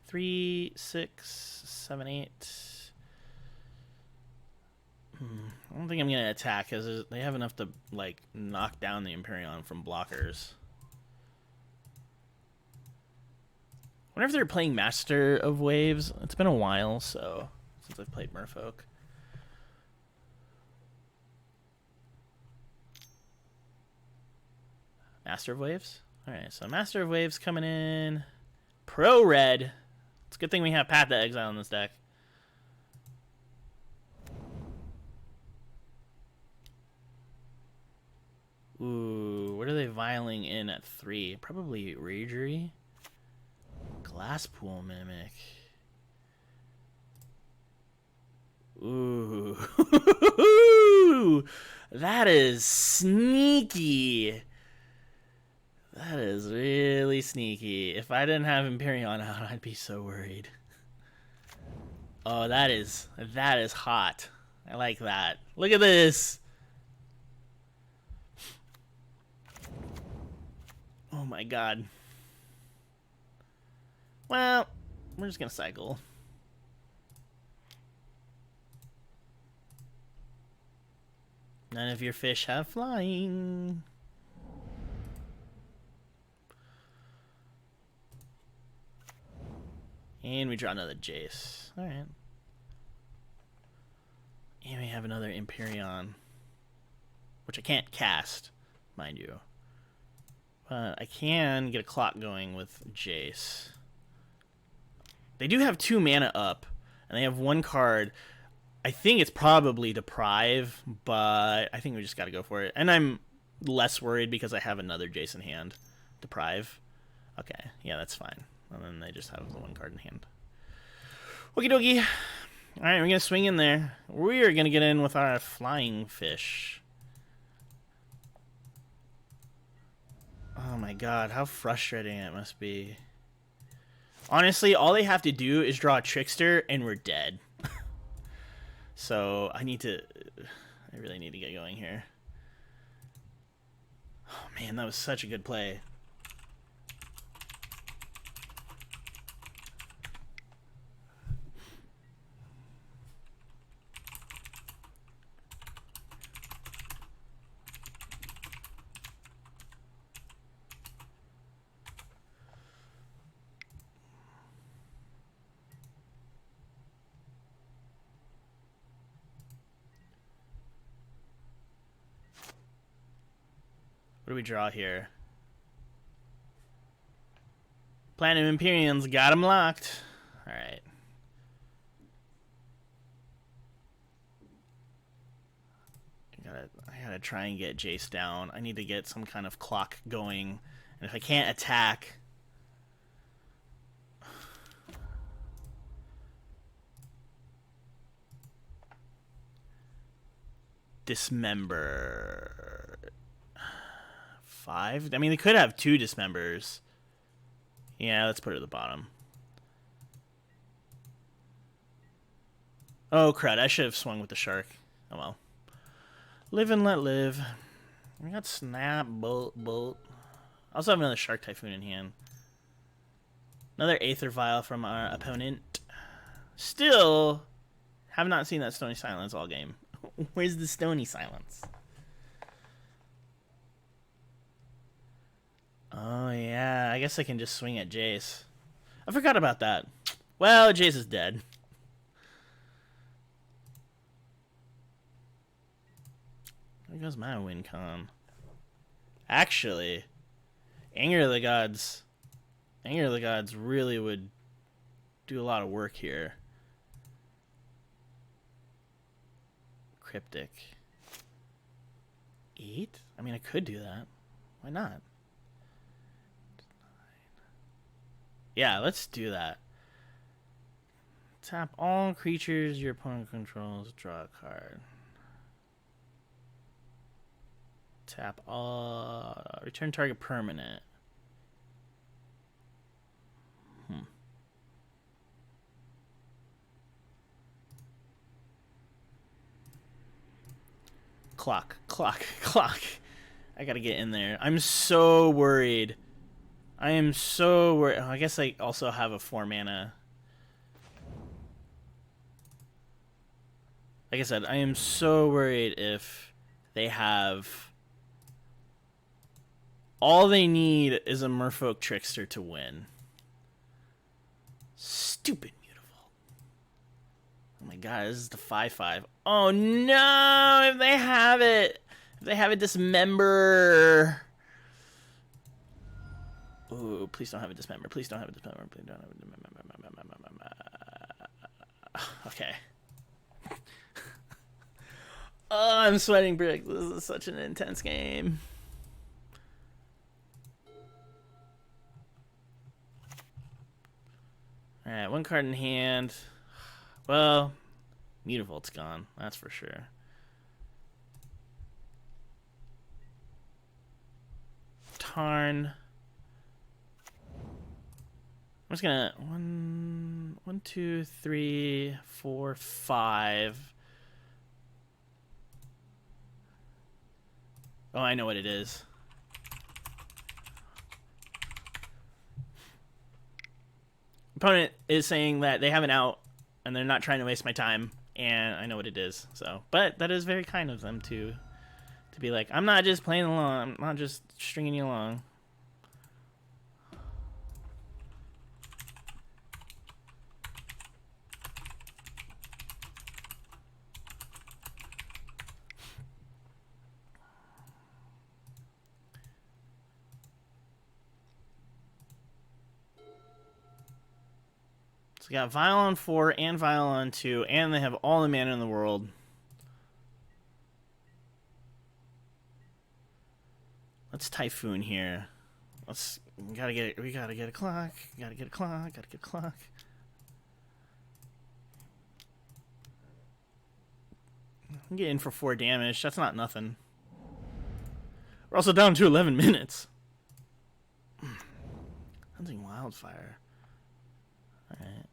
Three, 6, 7, 8. I don't think I'm gonna attack because they have enough to like knock down the Empyrean from blockers. I wonder if they're playing Master of Waves. It's been a while, so since I've played Merfolk. Master of Waves? Alright, so Master of Waves coming in. Pro Red. It's a good thing we have Path to Exile in this deck. Ooh, what are they vialing in at 3? Probably Ragery. Glasspool Mimic. Ooh. That is sneaky. That is really sneaky. If I didn't have Empyrean out, I'd be so worried. Oh, that is hot. I like that. Look at this. Oh my god. Well, we're just gonna cycle. None of your fish have flying. And we draw another Jace. Alright. And we have another Empyrean. Which I can't cast, mind you. But I can get a clock going with Jace. They do have 2 mana up. And they have 1 card. I think it's probably Deprive. But I think we just gotta go for it. And I'm less worried because I have another Jace in hand. Deprive. Okay, yeah, that's fine. And then they just have the 1 card in hand. Okie dokie. Alright, we're going to swing in there. We are going to get in with our flying fish. Oh my god, how frustrating it must be. Honestly, all they have to do is draw a Trickster and we're dead. So, I really need to get going here. Oh man, that was such a good play. What do we draw here? Platinum Empyreans got him locked. Alright. I gotta try and get Jace down. I need to get some kind of clock going. And if I can't attack... Dismember. 5? I mean, they could have 2 dismembers. Yeah, let's put it at the bottom. Oh, crud. I should have swung with the shark. Oh, well. Live and let live. We got Snap, Bolt. I also have another Shark Typhoon in hand. Another Aether Vial from our opponent. Still, have not seen that Stony Silence all game. Where's the Stony Silence? Oh, yeah. I guess I can just swing at Jace. I forgot about that. Well, Jace is dead. There goes my win con. Actually, Anger of the Gods really would do a lot of work here. Cryptic. 8? I mean, I could do that. Why not? Yeah, let's do that. Tap all creatures your opponent controls, draw a card. Tap all, return target permanent. Clock. I gotta get in there. I'm so worried. I am so worried. Oh, I guess I also have a 4 mana. Like I said, I am so worried if they have... All they need is a Merfolk Trickster to win. Stupid Mutavault. Oh my god, this is the 5/5. Oh no! If they have it! If they have a Dismember! Ooh, please don't have a Dismember. Please don't have a Dismember. Please don't have a Dismember. Okay. Oh, I'm sweating bricks. This is such an intense game. Alright, 1 card in hand. Well, Mutavault's gone, that's for sure. Tarn. I'm just gonna 1, 2, 3, 4, 5. Oh, I know what it is. Opponent is saying that they have an out and they're not trying to waste my time, and I know what it is. So, but that is very kind of them to be like, I'm not just playing along, I'm not just stringing you along. So we got Vial on 4 and Vial on 2, and they have all the mana in the world. Let's Typhoon here. We gotta get a clock. Gotta get a clock. I'm getting for 4 damage. That's not nothing. We're also down to 11 minutes. Hunting Wildfire. Alright.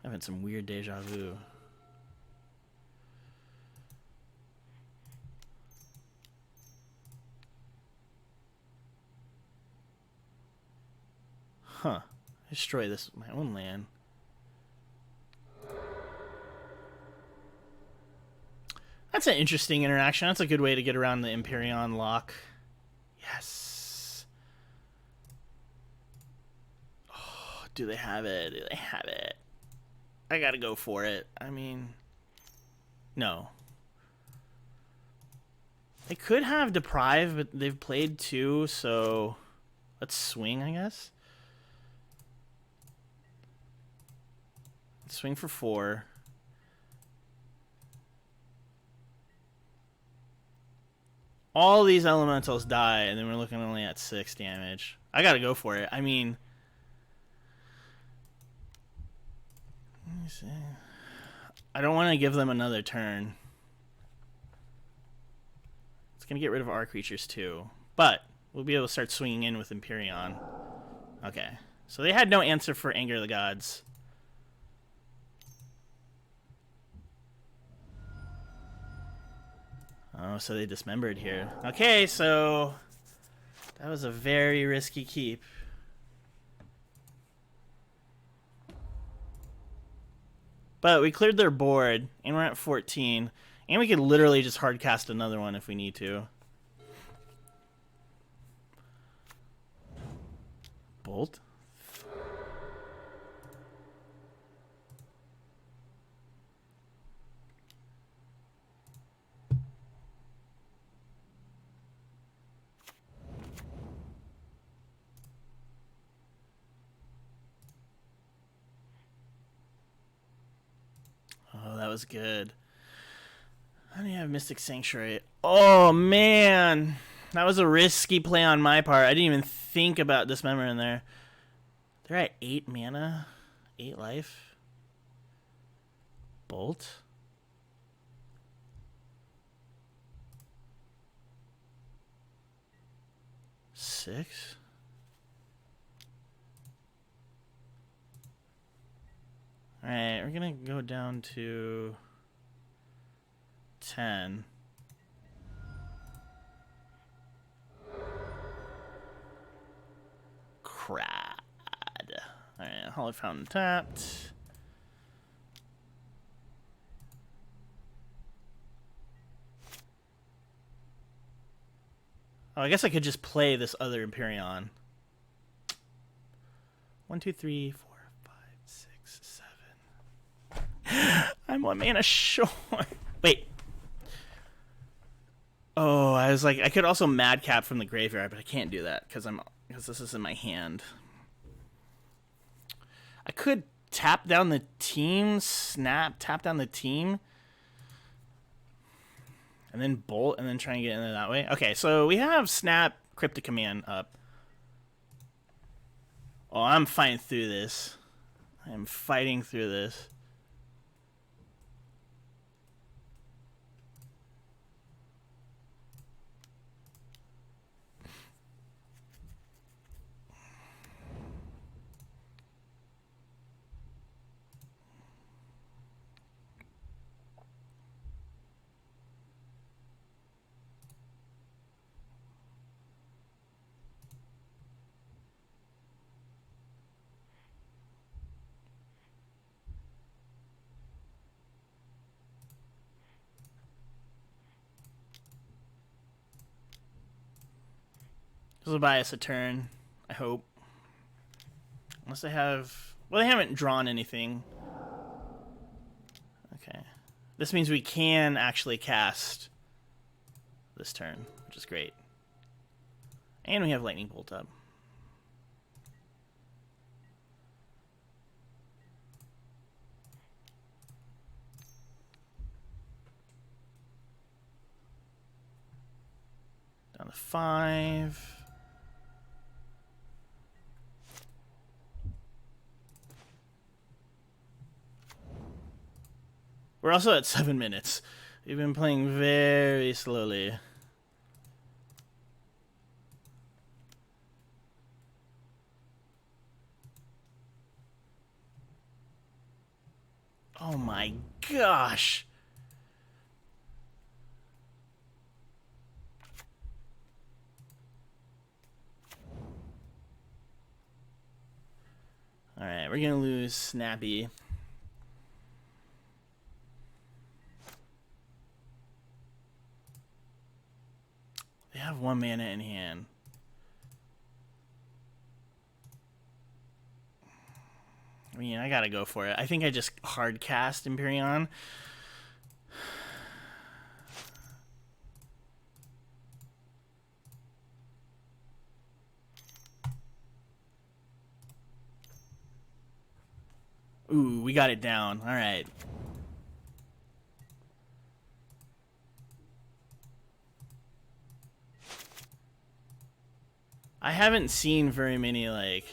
I've had some weird deja vu. Huh. Destroy this my own land. That's an interesting interaction. That's a good way to get around the Empyrean lock. Yes. Oh, do they have it? Do they have it? I gotta go for it. I mean, no. They could have Deprive, but they've played 2, so let's swing, I guess. Let's swing for 4. All these elementals die, and then we're looking only at 6 damage. I gotta go for it. I mean, let me see. I don't want to give them another turn. It's going to get rid of our creatures too. But we'll be able to start swinging in with Empyrean. Okay. So they had no answer for Anger of the Gods. Oh, so they dismembered here. Okay, so that was a very risky keep. But we cleared their board, and we're at 14. And we could literally just hard cast another one if we need to. Bolt? Oh, that was good. I don't have Mystic Sanctuary. Oh, man. That was a risky play on my part. I didn't even think about Dismember in there. They're at 8 mana. 8 life. Bolt. Six. Alright, we're gonna go down to 10. Crad. Alright, Hollow Fountain tapped. Oh, I guess I could just play this other Empyrean. 1, 2, 3, 4, 5, 6, 7. I'm 1 mana short. Wait. Oh, I was like, I could also Madcap from the graveyard, but I can't do that because this is in my hand. I could tap down the team, tap down the team, and then bolt, and then try and get in there that way. Okay, so we have snap, Cryptic Command up. Oh, I'm fighting through this. I am fighting through this. This will buy us a turn, I hope. Unless they have... Well, they haven't drawn anything. Okay. This means we can actually cast this turn, which is great. And we have Lightning Bolt up. Down to 5. We're also at 7 minutes. We've been playing very slowly. Oh my gosh. All right, we're gonna lose Snappy. They have 1 mana in hand. I mean, I gotta go for it. I think I just hard cast Empyrean. Ooh, we got it down. All right. I haven't seen very many, like,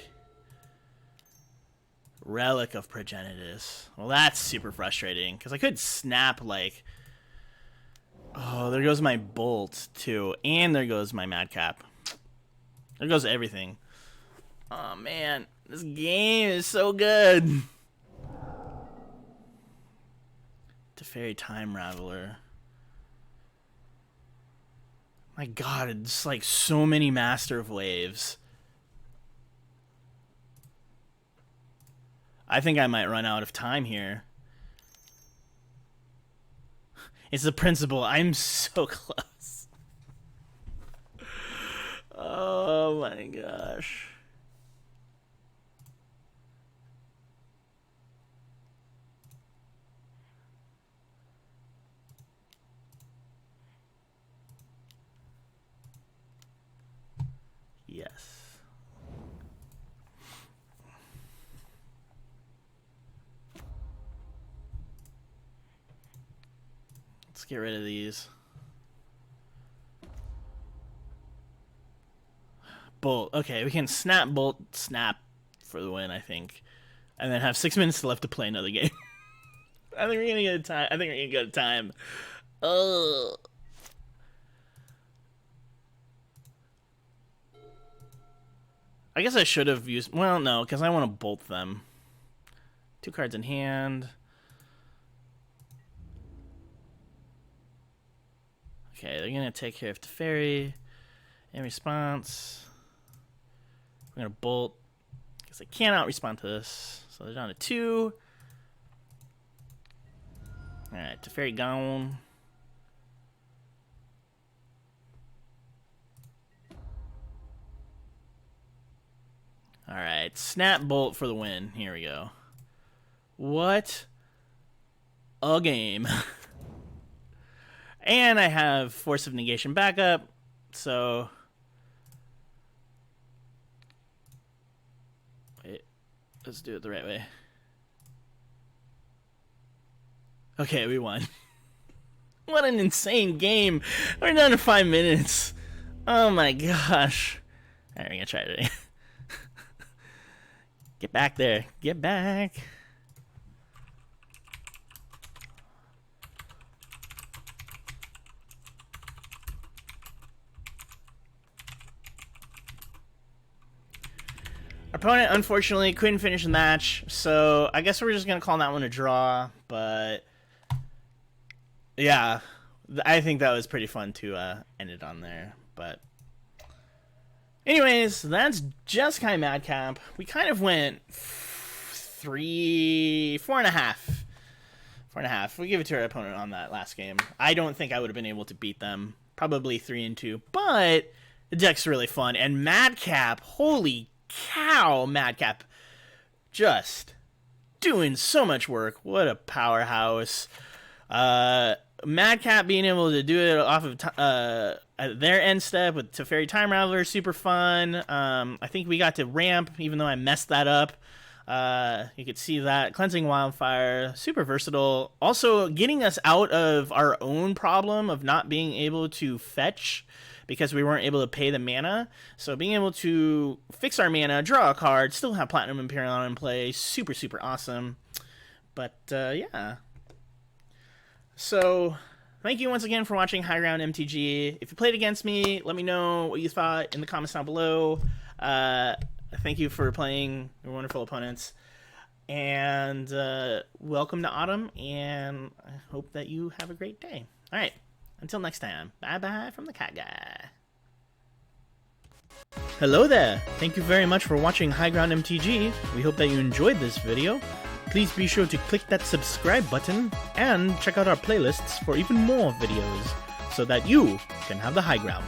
Relic of Progenitus. Well, that's super frustrating, because I could snap, like, Oh, there goes my Bolt, too. And there goes my Madcap. There goes everything. Oh, man. This game is so good. Teferi Time Raveler. My god, it's like so many Master of Waves. I think I might run out of time here. It's the principle. I'm so close. Oh my gosh. Yes. Let's get rid of these. Bolt. Okay, we can snap, bolt, snap for the win, I think. And then have 6 minutes left to play another game. I think we're gonna get a time. I think we're gonna get a time. Ugh. I guess I should have used... Well, no, because I want to bolt them. 2 cards in hand. Okay, they're going to take care of Teferi. In response, we're going to bolt. Because I cannot respond to this. So they're down to 2. Alright, Teferi gone. Alright, snap bolt for the win. Here we go. What a game. And I have Force of Negation backup, so... Wait, let's do it the right way. Okay, we won. What an insane game. We're down to 5 minutes. Oh my gosh. Alright, we're gonna try it again. Get back there. Get back. Our opponent, unfortunately, couldn't finish the match, so I guess we're just going to call that one a draw, but yeah, I think that was pretty fun to end it on there, but anyways, that's Jeskai Madcap. We kind of went 4.5. 4.5. We give it to our opponent on that last game. I don't think I would have been able to beat them. Probably 3-2. But the deck's really fun. And Madcap, holy cow, Madcap. Just doing so much work. What a powerhouse. Madcap being able to do it off of their end step with Teferi Time Raveler, super fun. I think we got to ramp, even though I messed that up. You could see that. Cleansing Wildfire, super versatile. Also, getting us out of our own problem of not being able to fetch because we weren't able to pay the mana. So being able to fix our mana, draw a card, still have Platinum Imperion in play, super, super awesome. But, yeah. So, thank you once again for watching High Ground MTG. If you played against me, let me know what you thought in the comments down below. Thank you for playing your wonderful opponents. And welcome to autumn, and I hope that you have a great day. All right, until next time, bye-bye from the KyGuy. Hello there. Thank you very much for watching High Ground MTG. We hope that you enjoyed this video. Please be sure to click that subscribe button and check out our playlists for even more videos so that you can have the high ground.